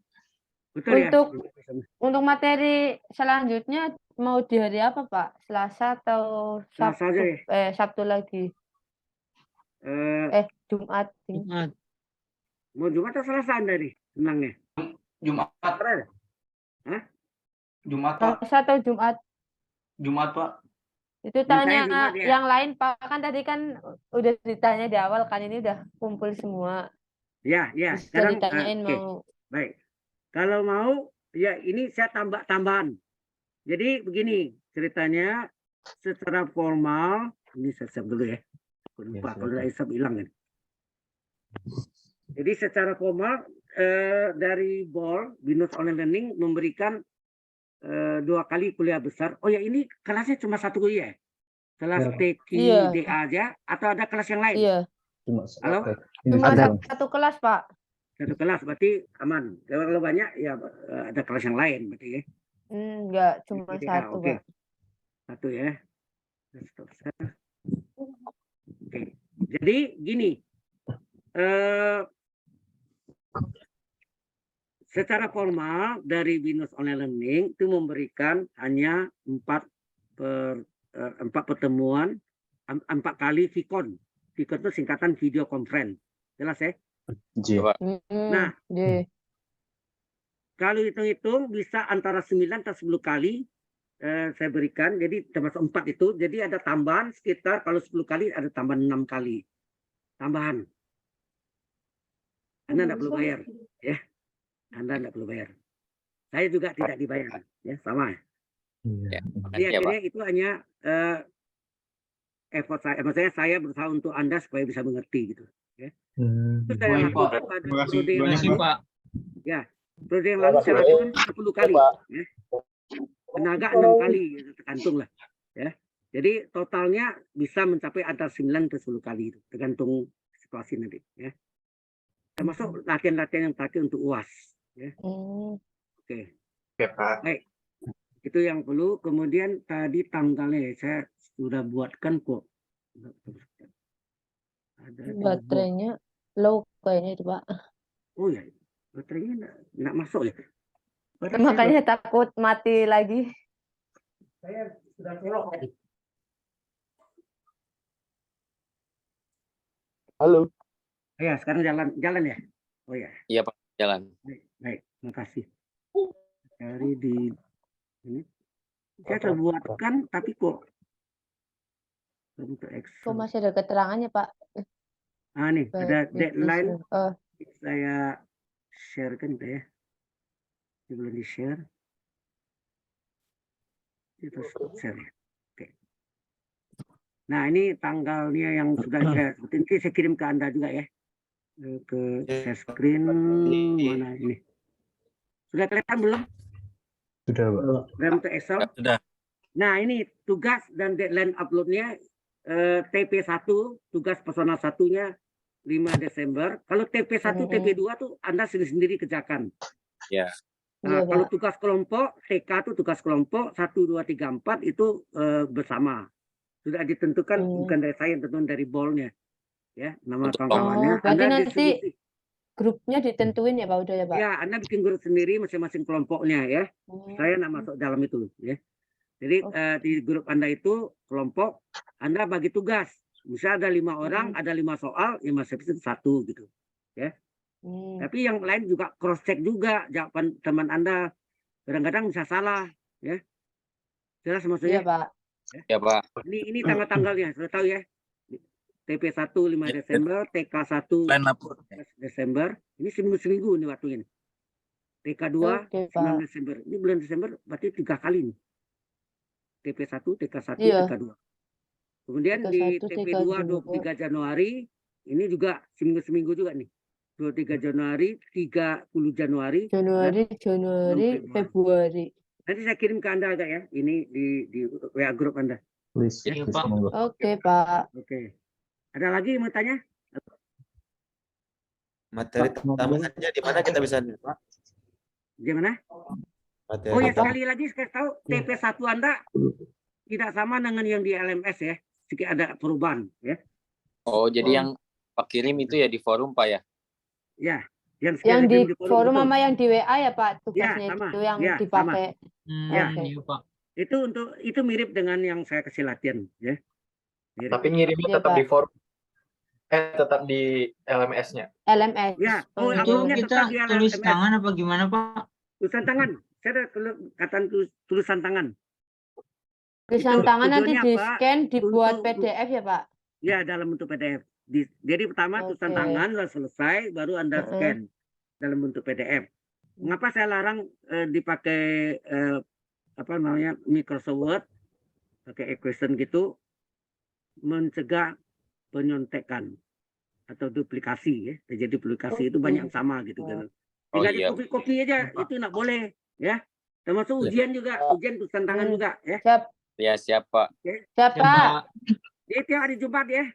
Betul Untuk ya? Untuk materi selanjutnya mau di hari apa Pak? Selasa atau Selasa Sabtu? aja ya. Sabtu lagi. Jumat. Jumat. Mau Jumat atau Selasa Anda nih senangnya? Jumat. Keren. Jumat, Pak. Selasa atau Jumat? Jumat, Pak. Itu Mintanya tanya Jumat ya? yang lain Pak. Kan tadi kan udah ditanya di awal kan, ini udah kumpul semua. Ya, ya. Bisa Sekarang ditanyain oke. mau. Baik. Kalau mau, ya ini saya tambah tambahan. Jadi begini ceritanya secara formal, ini saya siap dulu ya. Aku lupa kalau udah isap hilang kan. Jadi secara formal dari BOL, Binus Online Learning memberikan 2 kali kuliah besar. Oh ya ini kelasnya cuma 1 kuliah. Kelas TQ Iya. DA aja atau ada kelas yang lain? Iya. Cuma Halo? Cuma Ada. satu kelas Pak. 1 kelas berarti aman. Kalau banyak ya ada kelas yang lain berarti ya. Enggak, cuma Oke, satu oke. Pak. 1 ya. Oke. Jadi gini. Secara formal dari Binus Online Learning itu memberikan hanya 4 pertemuan, 4 kali VCon. VCon itu singkatan video conference. Jelas ya? J. Nah, Iya. kalau hitung-hitung bisa antara 9 atau 10 kali saya berikan. Jadi termasuk 4 itu. Jadi ada tambahan sekitar kalau 10 kali ada tambahan 6 kali. Tambahan. Anda tidak perlu bayar. Ya. Anda tidak perlu bayar. Saya juga tidak dibayar. Ya, sama. Iya. Jadi akhirnya itu hanya effort saya. Maksudnya saya berusaha untuk Anda supaya bisa mengerti gitu. Ya. Terus saya Baik, Pak. lakukan pada Terima kasih. periode yang Terima kasih, lalu. Pak. Periode yang lalu saya lakukan 10 kali. Ya. Tenaga 6 kali, gitu, tergantung lah. Ya. Jadi totalnya bisa mencapai antara 9 ke 10 kali itu, tergantung situasi nanti. Ya. Termasuk latihan-latihan yang terakhir untuk UAS. Ya. Oke. Oke, Pak. Baik. Itu yang perlu. Kemudian tadi tanggalnya saya sudah buatkan kok. Ada di Baterainya low kayaknya itu Pak. Oh ya, baterainya enggak masuk ya. Baterai Makanya takut mati lagi. saya sudah colok tadi. Halo. Ya, sekarang jalan ya. Oh ya. Iya Pak, jalan. Baik, makasih. Cari di ini. Saya sudah buatkan tapi kok untuk Excel. Kok masih ada keterangannya Pak? Ah nih, ada deadline. Oh, Saya sharekan ya. Ini belum di share. Itu share ya. Oke. Nah ini tanggalnya yang sudah saya sebutin. Nanti saya kirim ke Anda juga ya. Ke share screen mana ini? Sudah kelihatan belum? Sudah, Pak. Dalam bentuk Excel. Sudah. Nah, ini tugas dan deadline uploadnya TP1, tugas personal satunya 5 Desember. Kalau TP1, TP2 tuh Anda sendiri kerjakan. Ya. Nah, Iya, kalau Pak. tugas kelompok, TK itu tugas kelompok 1, 2, 3, 4 itu bersama. Sudah ditentukan, bukan dari saya, tentukan dari bolnya. Ya, nama Untuk kawan-kawannya. berarti Anda nanti distribusi. grupnya ditentuin ya Pak, udah ya Pak? Ya, Anda bikin grup sendiri masing-masing kelompoknya ya. Saya nggak masuk dalam itu ya. Jadi di grup Anda itu kelompok, Anda bagi tugas. Misal ada 5 orang, ada 5 soal, ya masing-masing 1 gitu. Ya. Tapi yang lain juga cross check juga jawaban teman Anda. Kadang-kadang bisa salah, ya. Jelas Iya maksudnya? Pak. Ya, Pak. Ini tanggal-tanggalnya, sudah tahu ya. TP1 5 Desember, TK1 Lain upload. 11 Desember. Ini seminggu ini waktunya. TK2 Oke, 9 Pak. Desember. Ini bulan Desember berarti 3 kali nih. TP1, TK1, Iya. TK2. Kemudian di TK1, TP2 23 Januari, ini juga seminggu juga nih. 23 Januari, 30 Januari, Januari, Februari. Februari. Nanti saya kirim ke Anda agak ya, ini di WA grup Anda. Please, Iya, please, Pak. monggo. Oke, Pak. Oke. Ada lagi yang mau tanya? Materi tambahannya di mana kita bisa, Pak? Gimana? Materi Oh ya, tambahan. sekali lagi saya tahu TP1 Anda tidak sama dengan yang di LMS ya. Sedikit ada perubahan ya. Oh, jadi yang Pak kirim itu ya di forum, Pak ya? Ya, yang Yang sekali di forum betul. sama yang di WA ya Pak, Ya, tugasnya sama. itu yang Ya, sama. dipakai. Ya. Oke. Iya, Pak. Itu mirip dengan yang saya kasih latihan ya. Mirip. Tapi ngirimnya Iya, tetap Pak. di forum. Tetap di LMS-nya. LMS. Ya, Oh, Itu uploadnya kita tetap di tulis LMS. tangan apa gimana, Pak? Tulisan tangan. Saya ada kata tulisan tangan. tulisan itu tangan nanti tujuannya di apa? scan dibuat Untuk- PDF ya Pak? Ya, dalam bentuk PDF. Jadi pertama tulisan Oke. tangan, lalu selesai, baru Anda scan dalam bentuk PDF. Mengapa saya larang dipakai Microsoft Word, pakai equation gitu, mencegah penyontekan atau duplikasi ya. Jadi duplikasi itu banyak yang sama gitu kan. Oh, Tinggal iya. di-copy aja, itu nggak boleh ya. Termasuk ujian juga, ujian tulisan tangan juga ya. Siap, Ya, siap, Pak. siap Ya, Pak. Jadi tiap hari Jumat ya.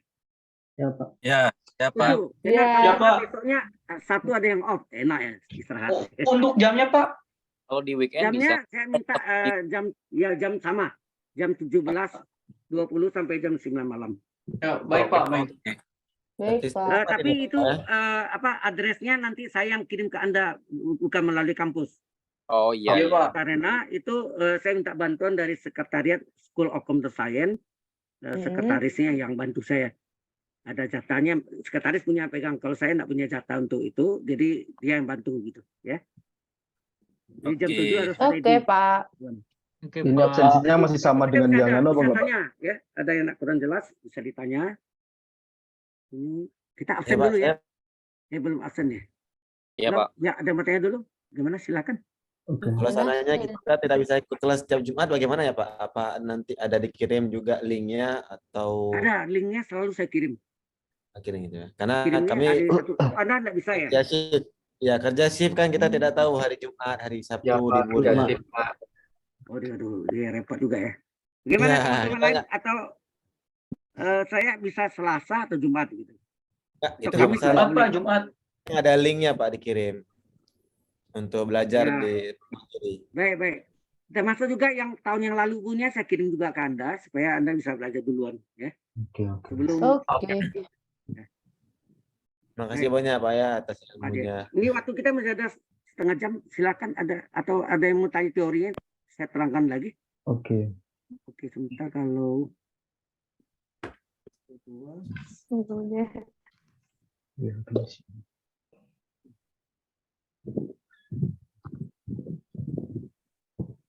Ya, Pak. Ya, siapa? Setuju. Iya. Enak Ya, kalau Pak. besoknya Sabtu ada yang off, enak ya istirahat. Untuk jamnya, Pak? Kalau di weekend Jamnya bisa. saya minta jam sama, jam 17.20 sampai jam 9 malam. Ya, baik, Pak, baik. Baik Pak. Tapi itu adresnya nanti saya yang kirim ke Anda, bukan melalui kampus. Oh, iya. Iya, Iya. Pak. Karena itu saya minta bantuan dari sekretariat School of Computer Science, sekretarisnya yang bantu saya. Ada jatahnya, sekretaris punya pegang. Kalau saya nggak punya jatah untuk itu, jadi dia yang bantu gitu ya. Jadi jam Oke. 7 harus Oke ready. Pak. Oke, Ini Pak. absensinya masih sama Kita dengan bisa yang ada- anu apa bisa enggak, Pak? tanya, ya. Ada yang nak kurang jelas bisa ditanya. Ini kita Ya, absen Pak, dulu ya. saya, Belum absen ya. Iya, Halo? Pak. Ya, ada yang mau tanya dulu. Gimana? Silakan. Oke. kalau seandainya kita tidak bisa ikut kelas setiap Jumat, bagaimana ya, Pak? Apa nanti ada dikirim juga linknya atau Ada linknya selalu saya kirim. akhirnya gitu ya? Karena Kirimnya kami hari satu. Anda nggak bisa ya? kerja shift. Ya, kerja shift kan kita tidak tahu hari Jumat, hari Sabtu, Ya, Pak. libur. Udah Pak. sip, Pak. Aduh, dia repot juga ya. Gimana Ya, teman-teman kita lain? nggak- Atau saya bisa Selasa atau Jumat gitu? Nggak, itu Kami bisa Jumat, Pak, Jumat. ada linknya, Pak, dikirim untuk belajar Ya. di Baik. Termasuk juga yang tahun yang lalu punya saya kirim juga ke Anda supaya Anda bisa belajar duluan ya. Oke. Sebelum Oke. Makasih banyak, Pak, ya atas Hadir. ilmunya. Ini waktu kita masih ada setengah jam, silakan ada atau ada yang mau tanya teorinya, saya terangkan lagi. Oke. Oke, sebentar kalau Ya, please.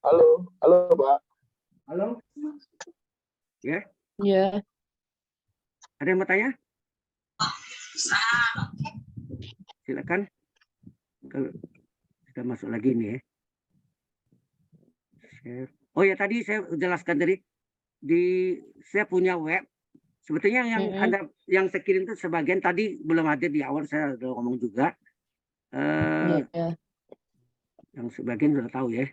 Halo, Pak. halo, Ya. ada yang mau tanya? Silakan. Kalau kita masuk lagi nih ya. Share. Oh ya tadi saya jelaskan tadi saya punya web. Sebetulnya yang Anda yang saya kirim itu sebagian tadi belum ada di awal saya udah ngomong juga. Iya. Yang sebagian sudah tahu ya.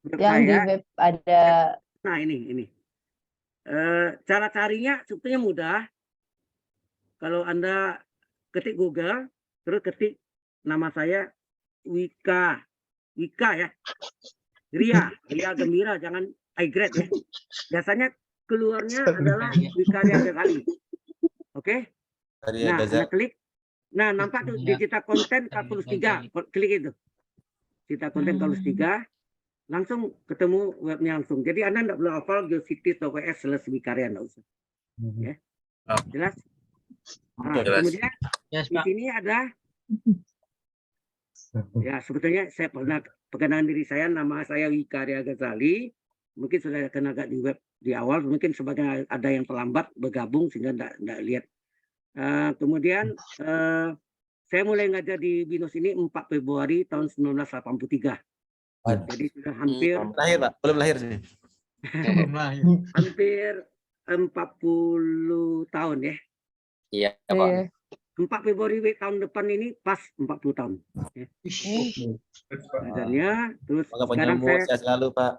Menurut Yang di saya, web ada. nah ini. Cara carinya sebetulnya mudah. Kalau Anda ketik Google, terus ketik nama saya Wika ya. Ria Gembira, jangan I-grade ya. Biasanya keluarnya adalah Wikaria Ghazali. Oke? Arya Nah, Ghazali. Anda klik. Nah, nampak tuh digital konten kalkulus 3. Klik itu. Digital konten kalkulus 3. Langsung ketemu webnya langsung. Jadi Anda tidak perlu hafal geocities.ws/Wikaria, enggak usah. Ya. Jelas? Nah, Jelas. kemudian Yes, di Pak. sini ada ya sebetulnya saya pernah perkenalan diri saya, nama saya Wikaria Ghazali. Mungkin sudah kenal di web di awal, mungkin sebagian ada yang terlambat bergabung sehingga tidak lihat. Kemudian saya mulai ngajar di BINUS ini 4 Februari tahun 1983. Jadi sudah hampir Lahir, Pak. Belum lahir sih. hampir 40 tahun ya. Iya, Pak. Iya. 4 Februari tahun depan ini pas 40 tahun. Ya. Ngajarnya, terus Semoga sekarang penyembuh saya sehat selalu, Pak.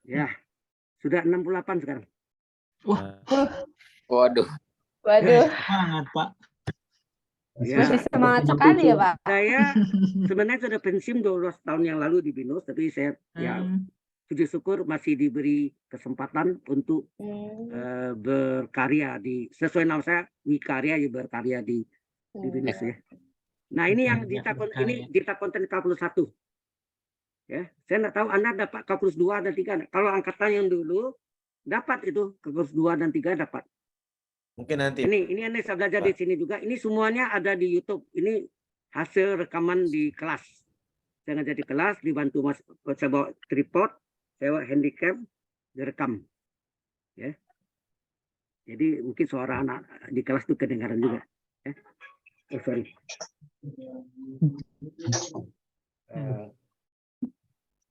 ya sudah 68 sekarang. Waduh. Waduh, Semangat, Pak. Ya. masih semangat sekali ya, Pak. Saya sebenarnya sudah pensiun 12 tahun yang lalu di BINUS, tapi saya ya puji syukur masih diberi kesempatan untuk berkarya di sesuai nama saya Wikaria ya, berkarya di BINUS ya. Nah, ini yang data konten kalkulus 1. Ya, saya nggak tahu Anda dapat kalkulus 2 dan 3. Kalau angkatan yang dulu dapat itu kalkulus 2 dan 3 dapat. Mungkin nanti. Ini Anda bisa belajar di sini juga. Ini semuanya ada di YouTube. Ini hasil rekaman di kelas. Saya ngajar di kelas, dibantu Mas, saya bawa tripod, saya bawa handycam, direkam. Ya. Jadi mungkin suara anak di kelas itu kedengaran juga. Ya. Oh, sorry.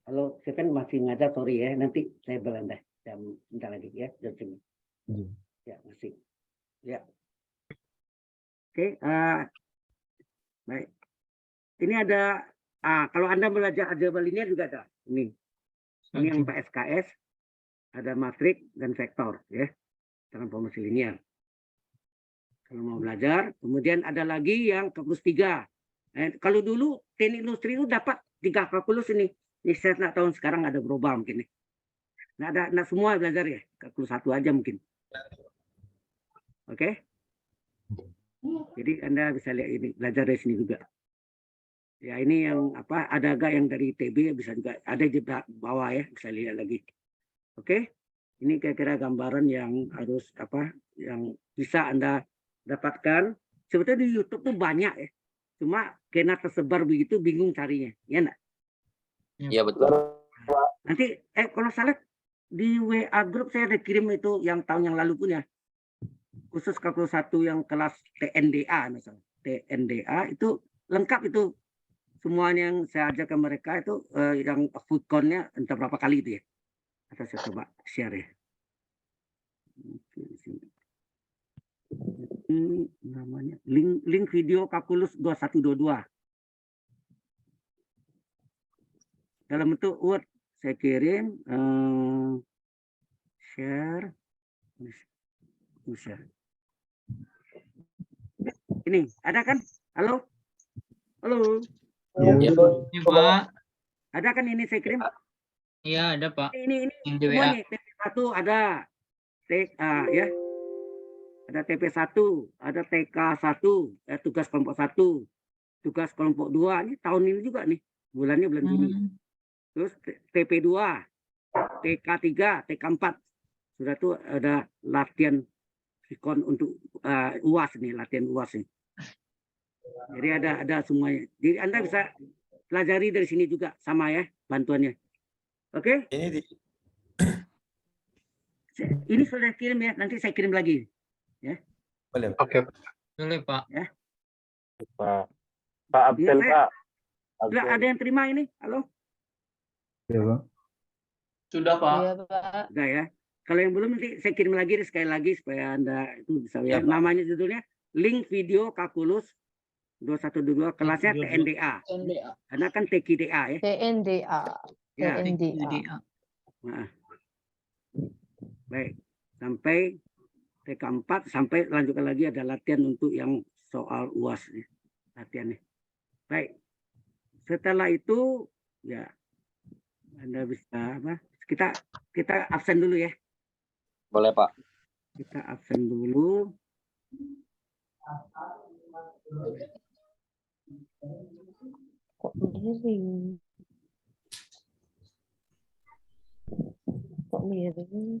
Kalau saya kan masih ngajar, sorry ya. Nanti saya belanda jam sebentar lagi ya. Jam sini. Ya, masih. Ya. Oke, baik. Ini ada, kalau Anda belajar aljabar linear juga ada. Ini yang Pak SKS, ada matrik dan vektor, ya, transformasi linear. Kalau mau belajar, kemudian ada lagi yang kalkulus 3. Kalau dulu teknik industri itu dapat 3 kalkulus ini. Ini saya nggak tahu sekarang ada berubah mungkin. Nggak semua belajar ya, kalkulus 1 aja mungkin. Oke? Jadi Anda bisa lihat ini, belajar dari sini juga. Ya, ini yang apa, ada agak yang dari TB bisa juga ada di bawah ya, bisa lihat lagi. Oke? Ini kira-kira gambaran yang harus apa, yang bisa Anda dapatkan. Sebetulnya di YouTube tuh banyak ya. Cuma karena tersebar begitu bingung carinya. Ya enggak? Iya, betul. Nanti kalau salah di WA grup saya ada kirim itu yang tahun yang lalu punya. Khusus kalkulus 1 yang kelas TNDA misalnya. TNDA itu lengkap itu. Semuanya yang saya ajarkan mereka itu yang food count-nya entah berapa kali itu ya. Atau saya coba share ya. Ini namanya link video kalkulus 2122. Dalam bentuk Word saya kirim share. Ini ada kan? Halo? Halo? Iya, Pak. Ada kan ini saya kirim? Iya, ada, Pak. Ini Yang di semua WA. nih, TP1 ada. Ya. Ada TP1, ada TK1, tugas kelompok 1, tugas kelompok 2. Ini tahun ini juga nih. Bulannya bulan Juni. Terus TP2, TK3, TK4. Sudah tuh ada latihan Sikon untuk UAS nih, latihan UAS nih. Jadi ada semuanya. Jadi Anda bisa pelajari dari sini juga sama ya bantuannya. Oke? Ini sudah kirim ya, nanti saya kirim lagi. Ya. Boleh. Oke. Boleh, Pak. Ya. Pak Abdel, Pak. Sudah ada yang terima ini? Halo? Ya, Pak. Sudah, Pak. Iya, Pak. Sudah ya. Kalau yang belum nanti saya kirim lagi sekali lagi supaya Anda itu bisa lihat. Pak. Namanya judulnya link video kalkulus 2122 kelasnya TNDA. Karena kan TKDA ya. TNDA. Ya. TNDA. Nah. Baik, sampai TK4 sampai lanjutkan lagi ada latihan untuk yang soal UAS nih, latihannya. Baik, setelah itu ya Anda bisa apa? Kita absen dulu ya. Boleh, Pak. Kita absen dulu. Kok miring? Kok miring?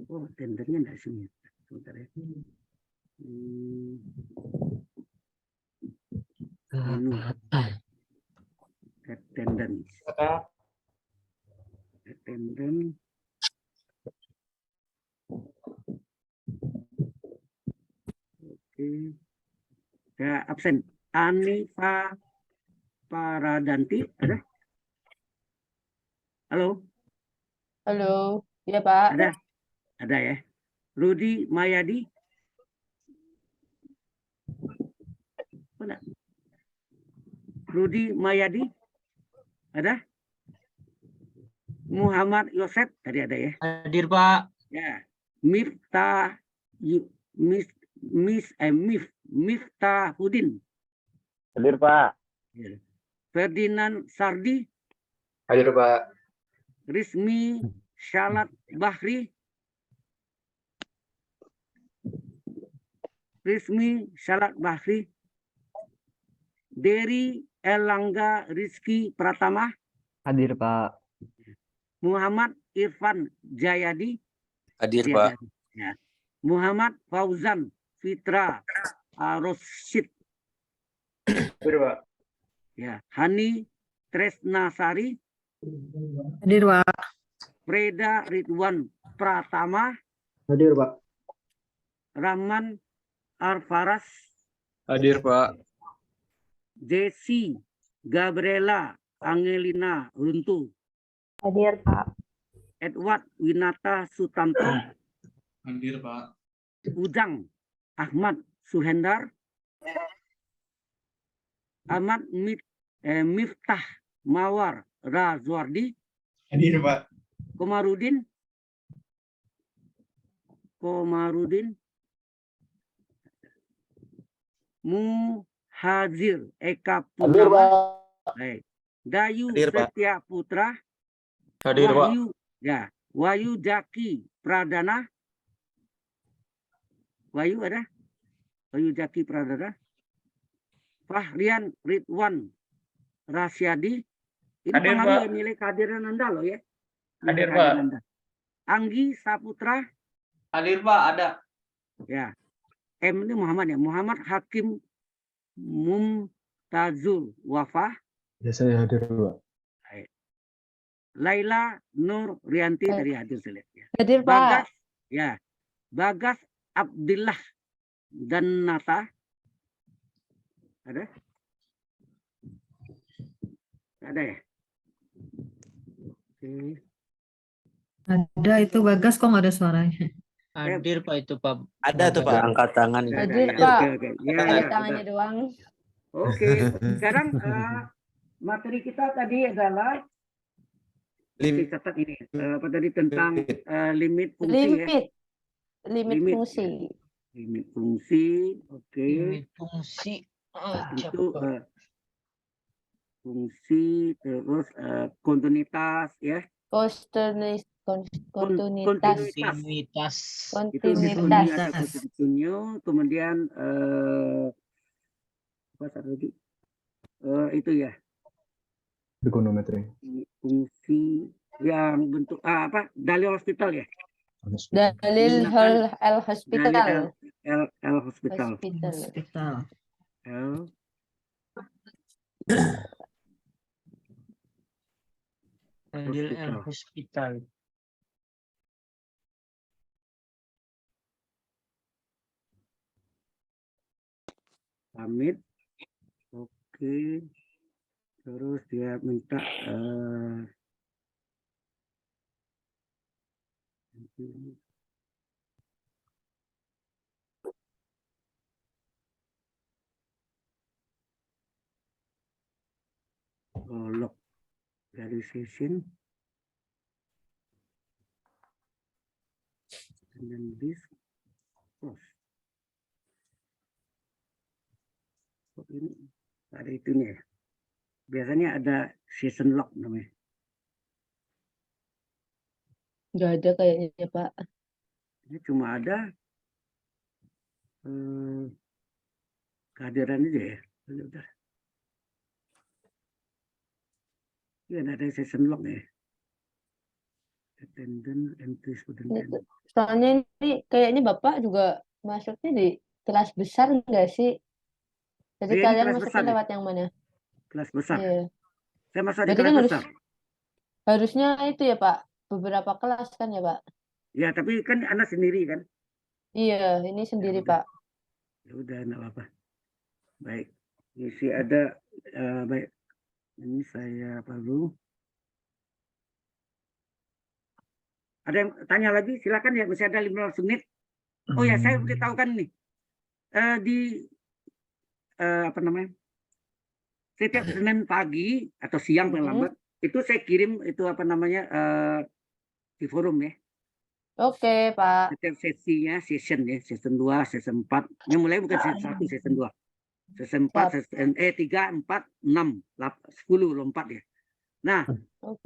Oh, tendernya enggak sini. Sebentar ya. Menu. Attendance. Attendance. Oke. Ya, absen. Anifa Paradanti ada? Halo? Halo, ya Pak. Ada ya. Rudi Mayadi. Mana? Rudi Mayadi. Ada? Muhammad Yosef tadi ada ya. Hadir, Pak. Ya. Miftahudin. Hadir, Pak. Ya. Ferdinand Sardi. Hadir, Pak. Rizmi Syalat Bahri. Rizmi Syalat Bahri. Dery Elangga Rizky Pratama. Hadir, Pak. Muhammad Irfan Jayadi. Hadir, Pak. Ya. Muhammad Fauzan Fitra Rosyid. Hadir, Pak. Ya. Hani Tresnasari. Hadir, Pak. Freda Ridwan Pratama. Hadir, Pak. Rahman Arfaras. Hadir, Pak. Jesse Gabriela Angelina Runtu. Hadir Pak. Edward Winata Sutanto. Hadir, Pak. Ujang Ahmad Suhendar. Ahmad Miftah Mawar Razwardi. Hadir, Pak. Komarudin. Muhazir Eka Purnama. Baik. Dayu Hadir, Pak. Setia Putra. Hadir, Pak. Wahyu Jaki Pradana. Wahyu ada? Wahyu Jaki Pradana. Fahrian Ridwan Rasyadi. Ini Hadir, pengaruh Pak. nilai kehadiran Anda loh ya. Nilai Hadir, kehadiran Pak. Anda. Anggi Saputra. Hadir, Pak. Ada. Ya. M ini Muhammad ya. Muhammad Hakim Mumtazul Wafah. Ya, saya hadir, Pak. Laila Nur Rianti dari hadir saya lihat ya. Hadir Bagas, Pak. ya. Bagas Abdillah dan Nata. Ada? Ada ya? Oke. Ada itu Bagas kok nggak ada suaranya. Hadir, Pak, itu, Pak. Ada tuh, Pak. Angkat tangan. Ada, Hadir, ya. Pak. Oke. Ya, Angkat ya, tangannya ada. doang. Oke. Sekarang materi kita tadi adalah Lim- catat ini apa tadi tentang limit fungsi ya. Limit Limit. fungsi. Limit fungsi. Oke. Limit fungsi. Itu fungsi terus kontinuitas ya. Kontinuitas. Kontinuitas. Kontinuitas. Itu di sini ada Kontinuitas. continue, kemudian apa satu lagi? Itu ya Trigonometri. fungsi yang bentuk apa dalil hospital ya. Dalil Menggunakan hospital. dalil L hospital. Hospital. L Dalil Hospital. hospital. Pamit. Oke. Terus dia minta log dari session. And then this close. Oh, ini ada itunya ya. Biasanya ada session log namanya. Nggak ada kayaknya, Pak. Ini cuma ada kehadiran aja ya. Udah. Iya, ada session log ya. Attendance, entry student. Ini- Soalnya ini kayaknya Bapak juga masuknya di kelas besar enggak sih? Jadi Iya, ini kalian kelas masuknya besar nih. lewat yang mana? Kelas besar. Iya. Saya masuk di Berarti kelas kan besar. harusnya itu ya, Pak. Beberapa kelas kan ya, Pak? Ya, tapi kan anak sendiri kan. Iya, ini sendiri, udah. Pak. Ya udah, enggak apa-apa. Baik. Isi ada baik. Ini saya perlu. Ada yang tanya lagi? Silakan ya, masih ada 15 menit. Oh ya, saya beritahukan nih. Di apa namanya? Setiap Senin pagi atau siang paling lambat itu saya kirim itu apa namanya di forum ya. Oke, Pak. Setiap sesinya, session ya, session 2, session 4. Yang mulai bukan session 1, session 2. Session 4, session 3, 4, 6, 10, lompat ya. Nah,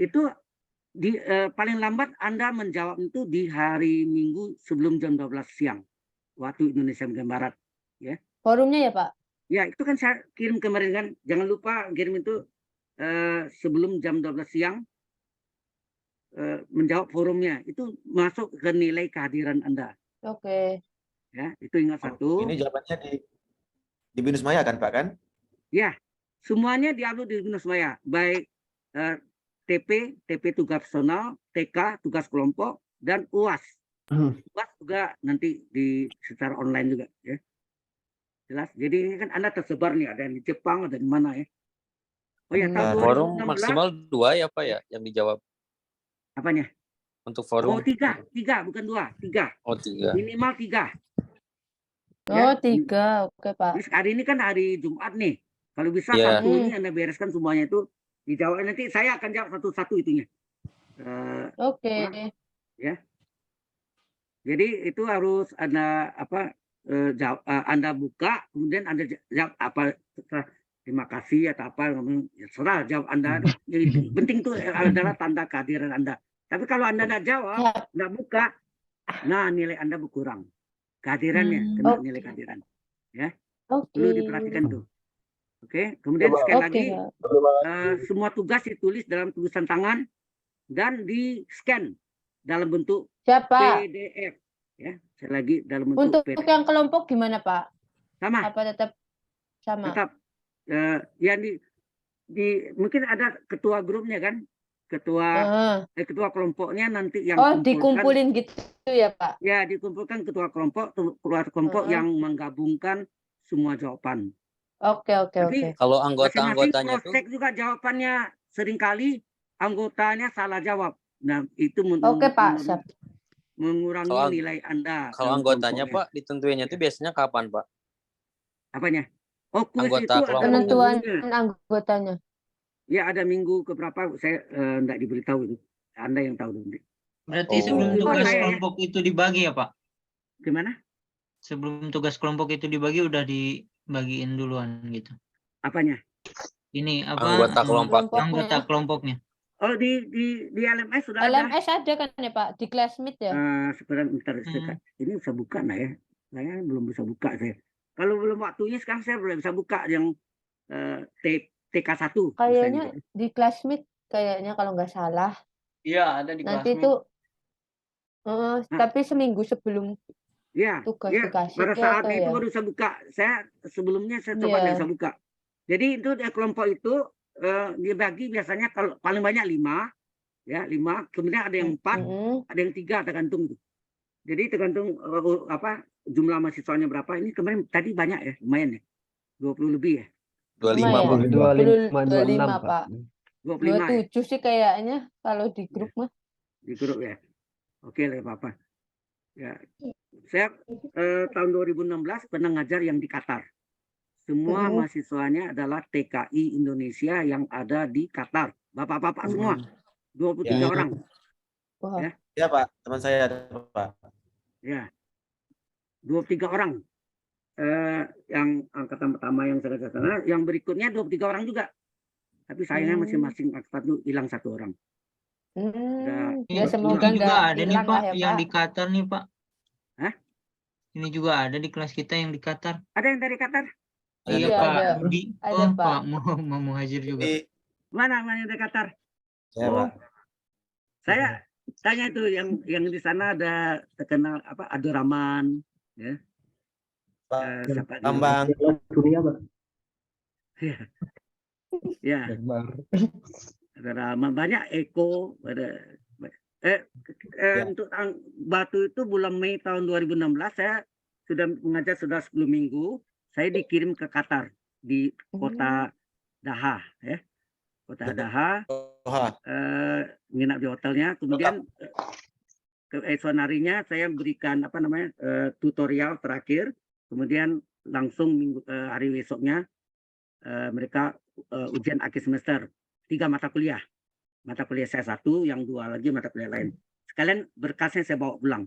itu di paling lambat Anda menjawab itu di hari Minggu sebelum jam 12 siang waktu Indonesia bagian Barat ya. Forumnya ya, Pak? Ya, itu kan saya kirim kemarin kan. Jangan lupa kirim itu sebelum jam 12 siang menjawab forumnya. Itu masuk ke nilai kehadiran Anda. Oke. Ya, itu ingat satu. Ini jawabannya di Binus Maya kan, Pak kan? Ya, semuanya diupload di Binus Maya, baik TP tugas personal, TK tugas kelompok, dan UAS. UAS juga nanti secara online juga ya. Jelas. Jadi ini kan Anda tersebar nih, ada yang di Jepang, ada di mana ya. Oh ya, tahun Forum 2016 maksimal 2 ya Pak ya yang dijawab apanya? untuk Oh, forum. 3 bukan 2, 3. Oh 3. Minimal 3. Oh, 3. Oke, Pak. Jadi hari ini kan hari Jumat nih. Kalau bisa Iya. Sabtu ini Anda bereskan semuanya itu dijawab. Nanti saya akan jawab satu-satu itunya. Oke. Ya. Jadi itu harus Anda Anda buka, kemudian Anda jawab apa terima kasih atau apa, ya serah jawab Anda. Jadi penting itu adalah tanda kehadiran Anda. Tapi kalau Anda tidak jawab, nggak buka, nah nilai Anda berkurang. Kehadirannya kena nilai kehadiran. Ya. Perlu diperhatikan tuh. Oke, kemudian sekali lagi semua tugas ditulis dalam tulisan tangan dan di scan dalam bentuk PDF. Ya, sekali lagi dalam bentuk Untuk PDF. yang kelompok gimana, Pak? Sama. Apa tetap sama? Tetap yang di mungkin ada ketua grupnya kan, ketua kelompoknya nanti yang dikumpulin gitu ya, Pak? Ya, dikumpulkan ketua kelompok yang menggabungkan semua jawaban. Oke. Kalau anggota-anggotanya tuh Cross-check juga jawabannya seringkali anggotanya salah jawab. Nah, itu Pak. mengurangi nilai Anda. Kalau anggotanya Pak ditentuinnya itu biasanya kapan Pak? Apanya? Oh, kuis Anggota itu kelompok. ada Penentuan minggunya. anggotanya. Ya, ada minggu keberapa saya enggak diberitahu itu. Anda yang tahu nanti. Berarti sebelum tugas kelompok itu dibagi ya, Pak? Gimana? Sebelum tugas kelompok itu dibagi udah dibagiin duluan gitu. Apanya? Ini apa? Anggota kelompok. Anggota kelompoknya. Oh, di LMS sudah LMS ada kan ya, Pak? Di Classmeet ya? Sebentar. Ini bisa buka nggak ya? Saya belum bisa buka saya. Kalau belum waktunya sekarang saya belum bisa buka yang TK1. Kayaknya di Classmeet kayaknya kalau nggak salah. Iya, ada di Nanti itu tapi seminggu sebelum tugas dikasih. Pada saat itu baru bisa buka. Sebelumnya saya coba nggak bisa buka. Jadi itu kelompok itu dibagi biasanya kalau paling banyak 5, ya 5. Kemudian ada yang 4, ada yang 3 tergantung itu. Jadi tergantung jumlah mahasiswanya berapa. Ini kemarin tadi banyak ya, lumayan ya, 20 lebih ya. 25, Pak. 25 27 sih kayaknya kalau di grup mah. Di grup ya. Oke lah apa. Ya. Saya tahun 2016 pernah ngajar yang di Qatar. Semua mahasiswanya adalah TKI Indonesia yang ada di Qatar. Bapak-bapak semua, 23 Ya. orang. Wah. Ya. Ya Pak, teman saya ada Pak. Ya, 23 orang. Yang angkatan pertama yang saya ke sana, yang berikutnya 23 orang juga. Tapi sayangnya masing-masing angkatan itu hilang 1 orang. Ya semoga Ini juga nggak ada nih hilang Pak lah ya yang Pak. di Qatar nih Pak. Hah? Ini juga ada di kelas kita yang di Qatar. Ada yang dari Qatar? Ada Iya nih, Pak. ada. Di Ada, Pak. Pak mau muhajir juga. Di- Mana yang dari Qatar? Ya Oh, Pak. saya tanya itu yang di sana ada terkenal apa? Abdurrahman, ya. Pak Siapa lagi? Bambang. Ya, ada Rahman, banyak Eko, ada untuk Batu itu bulan Mei tahun 2016 saya sudah mengajar sudah 10 minggu. Saya dikirim ke Qatar di kota Daha, ya. Kota Daha, Doha. nginap di hotelnya. Kemudian keesokan harinya saya berikan apa namanya tutorial terakhir. Kemudian langsung hari besoknya mereka ujian akhir semester 3 mata kuliah. Mata kuliah saya 1, yang 2 lagi mata kuliah lain. Sekalian berkasnya saya bawa pulang.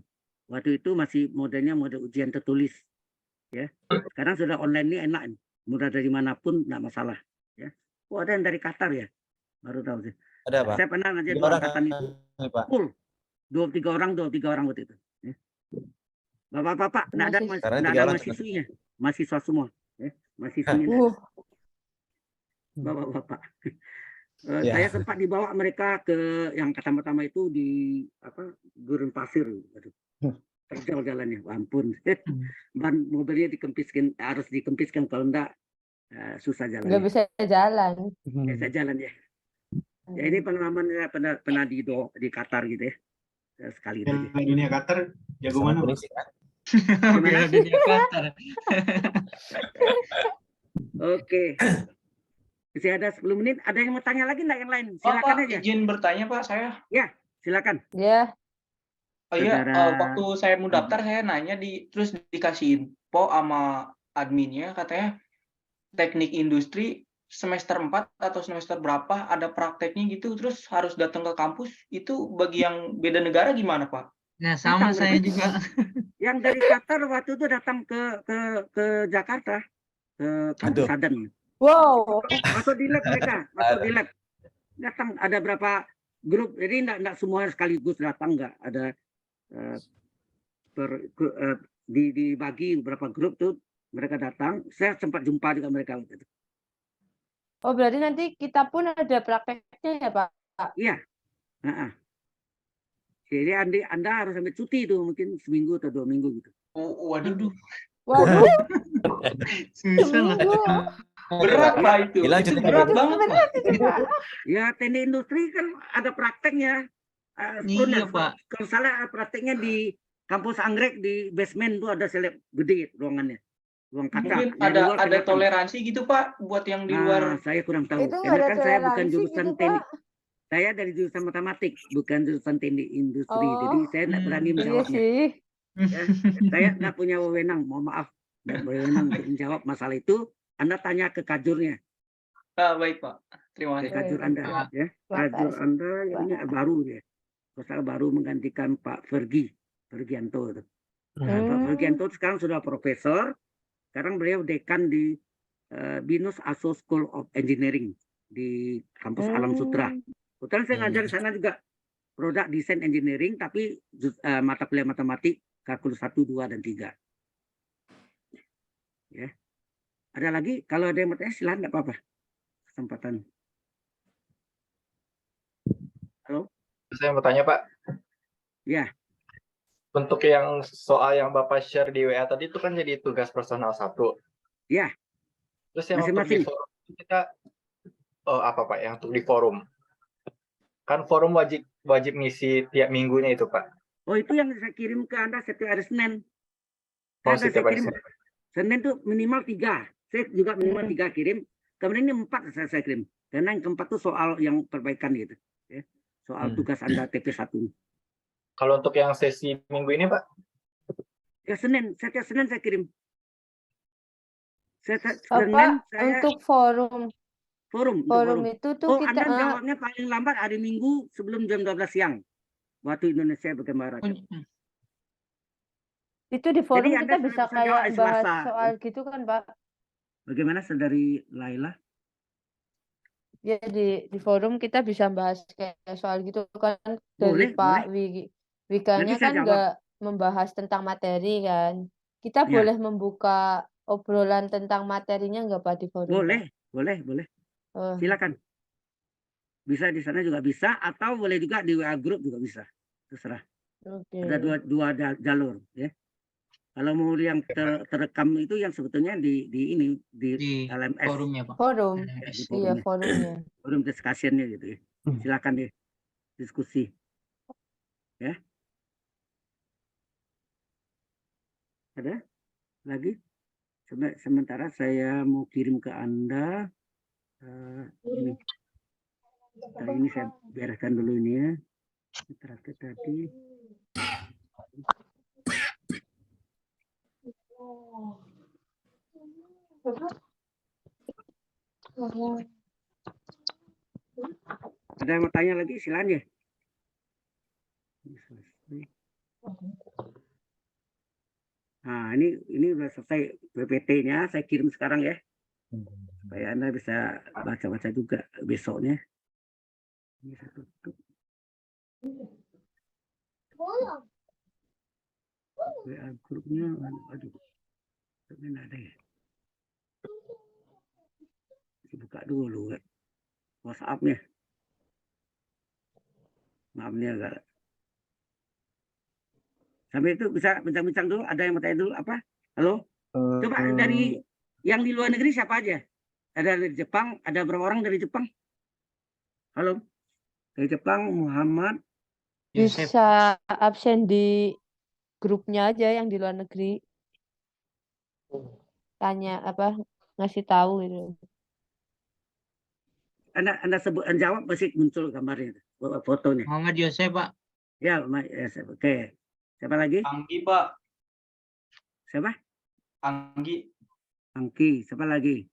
Waktu itu masih modelnya model ujian tertulis. Ya. Sekarang sudah online ini enak. Mudah dari manapun enggak masalah. Ya. Oh, ada yang dari Qatar ya? Baru tahu sih. Ada Pak. Saya pernah ngajar 2 Gimana angkatan itu. nih, Pak? Full. 23 orang waktu itu. Ya. Bapak-bapak, enggak ada, Sekarang enggak 3 ada orang. mahasiswinya. Mahasiswa semua. Ya. Mahasiswinya. Bapak-bapak. Ya. Saya sempat dibawa mereka ke yang pertama itu di apa gurun pasir. Aduh. Terjal jalannya, ampun. Ban mobilnya harus dikempiskan kalau enggak susah jalan. Nggak bisa jalan. Bisa jalan ya. Ya ini pengalaman saya pernah di Qatar gitu ya. Sekali itu aja. Dunia Qatar jago mana? Pak? Piala Dunia Qatar. Oke. Masih ada 10 menit. Ada yang mau tanya lagi enggak yang lain? Pak, Silakan aja. izin bertanya Pak saya. Ya, silakan. Ya. Oh iya, Saudara- waktu saya mau daftar saya nanya terus dikasih info sama adminnya katanya teknik industri semester 4 atau semester berapa ada prakteknya gitu terus harus datang ke kampus. Itu bagi yang beda negara gimana Pak? Nah, sama Datang, saya berarti. juga. Yang dari Qatar waktu itu datang ke Jakarta, ke kampus Aduh. Adan. Wow. Masuk di lab mereka, masuk di lab. Datang ada berapa grup, jadi enggak semua sekaligus datang, enggak ada dibagi beberapa grup tuh mereka datang. Saya sempat jumpa juga mereka waktu itu. Oh, berarti nanti kita pun ada prakteknya ya, Pak? Iya. Heeh. Jadi Anda harus sampai cuti itu mungkin seminggu atau 2 minggu gitu. Oh, waduh. Waduh, Susah lah. seminggu. Berat Pak itu. Hilang Itu cuti berat berat. banget Pak. Berat itu, Pak. Ya teknik industri kan ada prakteknya. Iya, Pak. Kalau salah prakteknya di kampus Anggrek di basement tuh ada seleb gede ruangannya, ruang kaca. Mungkin Yang di luar ada kelihatan. toleransi gitu Pak buat yang di luar. Nah, saya kurang tahu. Itu nggak Karena ada kan saya bukan toleransi jurusan gitu, teknik. Pak. Saya dari jurusan matematik, bukan jurusan teknik industri. Oh. Jadi saya tidak berani Iya menjawabnya. sih. Ya. Saya nggak punya wewenang, mohon maaf. Nggak wewenang untuk menjawab masalah itu. Anda tanya ke kajurnya, Baik Pak. Terima ke kasih. kajur Anda. Ya. Kajur Makasih. Anda ini baru ya. Saya baru menggantikan Pak Fergianto. Pak Fergianto sekarang sudah profesor. Sekarang beliau dekan di Binus Aso School of Engineering di kampus Alam Sutra. Kebetulan saya ngajar di sana juga produk desain engineering, tapi mata kuliah matematik kalkulus 1, 2, dan 3. Ya. Ada lagi? Kalau ada yang mau tanya silahkan, nggak apa-apa. Kesempatan. Halo? Saya mau tanya Pak. Ya. Untuk yang soal yang Bapak share di WA tadi itu kan jadi tugas personal 1. Ya. Terus yang untuk di Masing-masing. forum kita apa Pak? Yang untuk di forum. Kan forum wajib ngisi tiap minggunya itu Pak. Oh, itu yang saya kirim ke Anda setiap hari Senin. Oh, Saya setiap hari kirim Senin. Senin itu minimal 3. Saya juga minimal 3 kirim. Kemudian ini 4 saya kirim. Karena yang keempat itu soal yang perbaikan gitu. Ya. Soal tugas Anda TP1. Kalau untuk yang sesi minggu ini Pak? Ya Senin, setiap Senin saya kirim. Senin saya Untuk forum forum itu tuh Oh, kita Anda jawabnya paling lambat hari Minggu sebelum jam 12 siang waktu Indonesia bagian barat. itu di forum Jadi Anda kita sudah bisa bisa jawab kayak hari bahas Selasa. soal gitu kan, Pak? Bagaimana saudari Laila? Ya di forum kita bisa bahas kayak soal gitu kan dari Boleh, Pak Nanti Wiganya saya kan jawab. nggak membahas tentang materi kan. Kita Ya. boleh membuka obrolan tentang materinya nggak Pak di forum? Pak? Boleh. Oh, Silakan. Bisa di sana juga bisa, atau boleh juga di WA group juga bisa. Terserah. oke. Ada dua jalur, ya. Kalau mau yang terekam itu yang sebetulnya di LMS. Forumnya, Pak. Forum. Ya, di Iya, forumnya. forumnya. Forum discussion-nya gitu ya. Silakan deh diskusi. Ya. Ada lagi? Sementara saya mau kirim ke Anda ini. Nah, ini saya bereskan dulu ini ya. Terakhir tadi. Ada yang mau tanya lagi? Silakan ya. Nah, ini udah selesai PPT-nya. Saya kirim sekarang ya. Supaya Anda bisa baca-baca juga besoknya. Ini saya tutup. WA grupnya, aduh, ini ada ya. Buka dulu ya. WhatsApp-nya. Maafnya agak. Sampai itu bisa bincang-bincang dulu. Ada yang mau tanya dulu apa? Halo? Coba dari yang di luar negeri siapa aja? Ada dari Jepang, ada berapa orang dari Jepang? Halo? Dari Jepang, Muhammad. Bisa absen di grupnya aja yang di luar negeri. Tanya apa? Ngasih tahu gitu. Anda sebut, Anda jawab pasti muncul gambarnya, fotonya. Muhammad Yosef, Pak. Ya, oke. Siapa lagi? Anggi, Pak. Siapa? Anggi. Angki. Siapa lagi?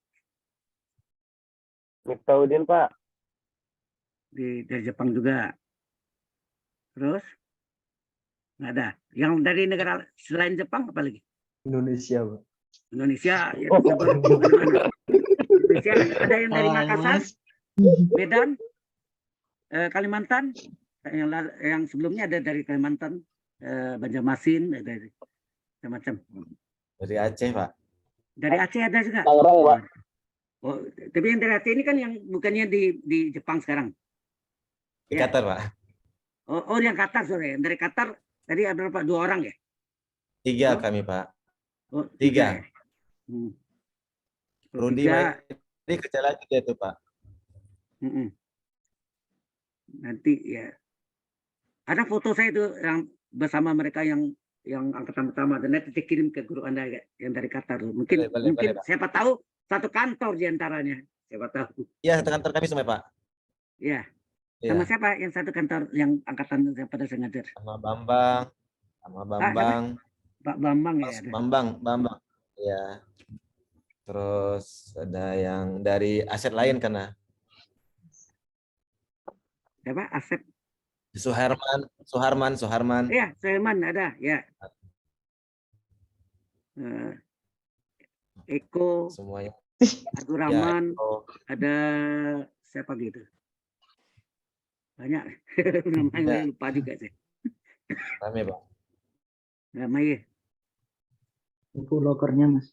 Miftahudin, Pak. Dari Jepang juga. Terus? Nggak ada. Yang dari negara selain Jepang apa lagi? Indonesia, Pak. Indonesia. Ya, mana? Indonesia. Ada yang dari Makassar, Medan, Kalimantan. Yang sebelumnya ada dari Kalimantan, Banjarmasin, dari macam-macam. Dari Aceh, Pak. Dari Aceh ada juga. Tangerang, Pak. Oh, tapi yang dari Aceh ini kan yang bukannya di Jepang sekarang. Di Ya. Qatar, Pak. Oh, yang Qatar, sorry. Dari Qatar tadi ada berapa? 2 orang ya? 3 kami, Pak. Oh, 3. ya? Rudi ini kerja lagi dia tuh, Pak. Nanti ya. Ada foto saya itu yang bersama mereka yang angkatan pertama, dan nanti dikirim ke guru Anda ya, yang dari Qatar. Mungkin boleh, Pak. siapa tahu satu kantor diantaranya. Siapa tahu. Iya, satu kantor kami semua, Pak. Iya. Iya. Sama siapa yang satu kantor yang angkatan yang pada saya ngajar? Sama Bambang. Pak Bambang ya. Bambang. Iya. Terus ada yang dari aset lain karena. Siapa? Asep. Suharman. Iya, Suherman ada, ya. Eko. Semuanya. Abdul Rahman. Ya, ada siapa gitu? Banyak. Namanya lupa juga sih. Rame, Pak. Ramai ya. Itu lokernya, Mas.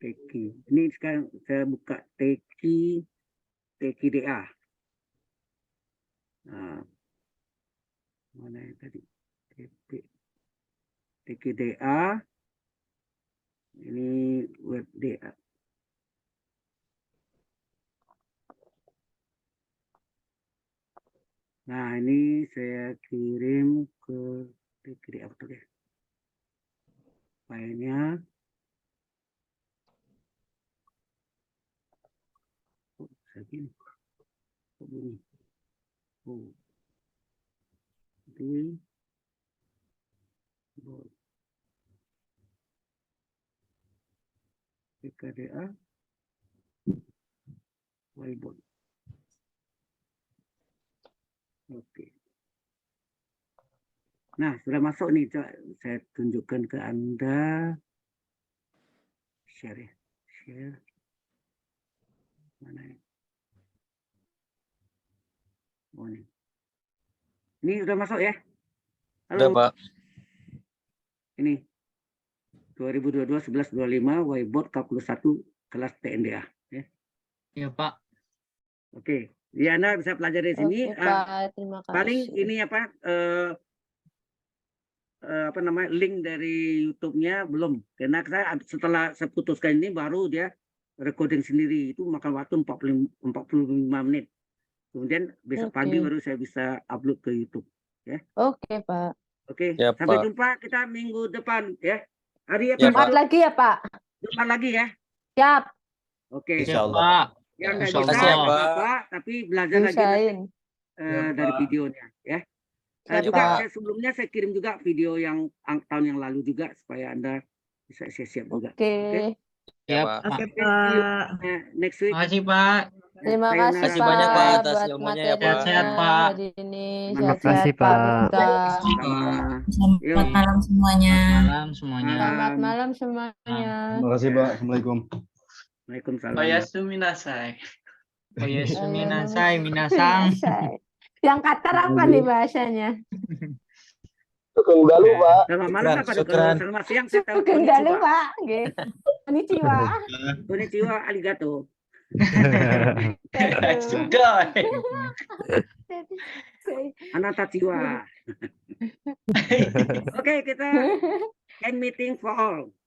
Teki. Ini sekarang saya buka Teki DA. Nah, mana yang tadi? Teki DA. Ini web DA. Nah, ini saya kirim ke Teki DA betul ya. Filenya. Segini. Begini. KDA whiteboard. Oke. Nah, sudah masuk nih. Coba saya tunjukkan ke Anda. Share ya. Share. Mana ya? Oh, ini. Ini sudah masuk ya? Udah, Halo. Pak. Ini 2022 1125 whiteboard kalkulus 1 kelas TNDA ya. Ya, Pak. Oke. Ya, Anda bisa pelajari di sini. Oke, Pak. Terima Paling kasih. ini apa namanya link dari YouTube-nya belum, karena saya setelah saya putuskan ini baru dia recording sendiri, itu makan waktu 45 menit. Kemudian besok pagi Oke. baru saya bisa upload ke YouTube ya. Oke, Pak. Oke, Ya, sampai Pak. jumpa kita minggu depan ya. Hari apa? Ya, Jumat Pak. lagi ya, Pak? Jumat lagi ya. Siap. Oke. Insya Ya, Allah. Pak. Yang nggak Insya bisa Allah. nggak apa-apa, tapi belajar lagi nanti, Usahain. dari videonya ya. Siap, Juga Pak. sebelumnya saya kirim juga video yang tahun yang lalu juga supaya Anda bisa siap juga. Oke. Ya, Pak. Pak. Oke, Pak. Next week. Makasih, Pak. Terima Sayonara. kasih, Kasih banyak, Pak, Pak, atas buat ilmunya ya, Pak. Sehat-sehat, materinya Pak. hari ini. Terima Sehat-sehat, kasih, Pak Pak. Gita. Sama. Yuk. Selamat malam semuanya. Malam semuanya. Selamat malam semuanya. Terima kasih Pak. Assalamualaikum. Waalaikumsalam. Oyasumi nasai. Oyasumi Ayo, nasai, minasang. Minasai. Yang Qatar apa nih bahasanya? Sugeng dalu, Pak. Selamat malam Pak. Kalau Syukran. selamat siang saya tahu Bukan dalu, konnichiwa. Pak. Nggih. Konnichiwa. Konnichiwa, arigato. Sudah. Anatachiwa. Oke, kita end meeting for all.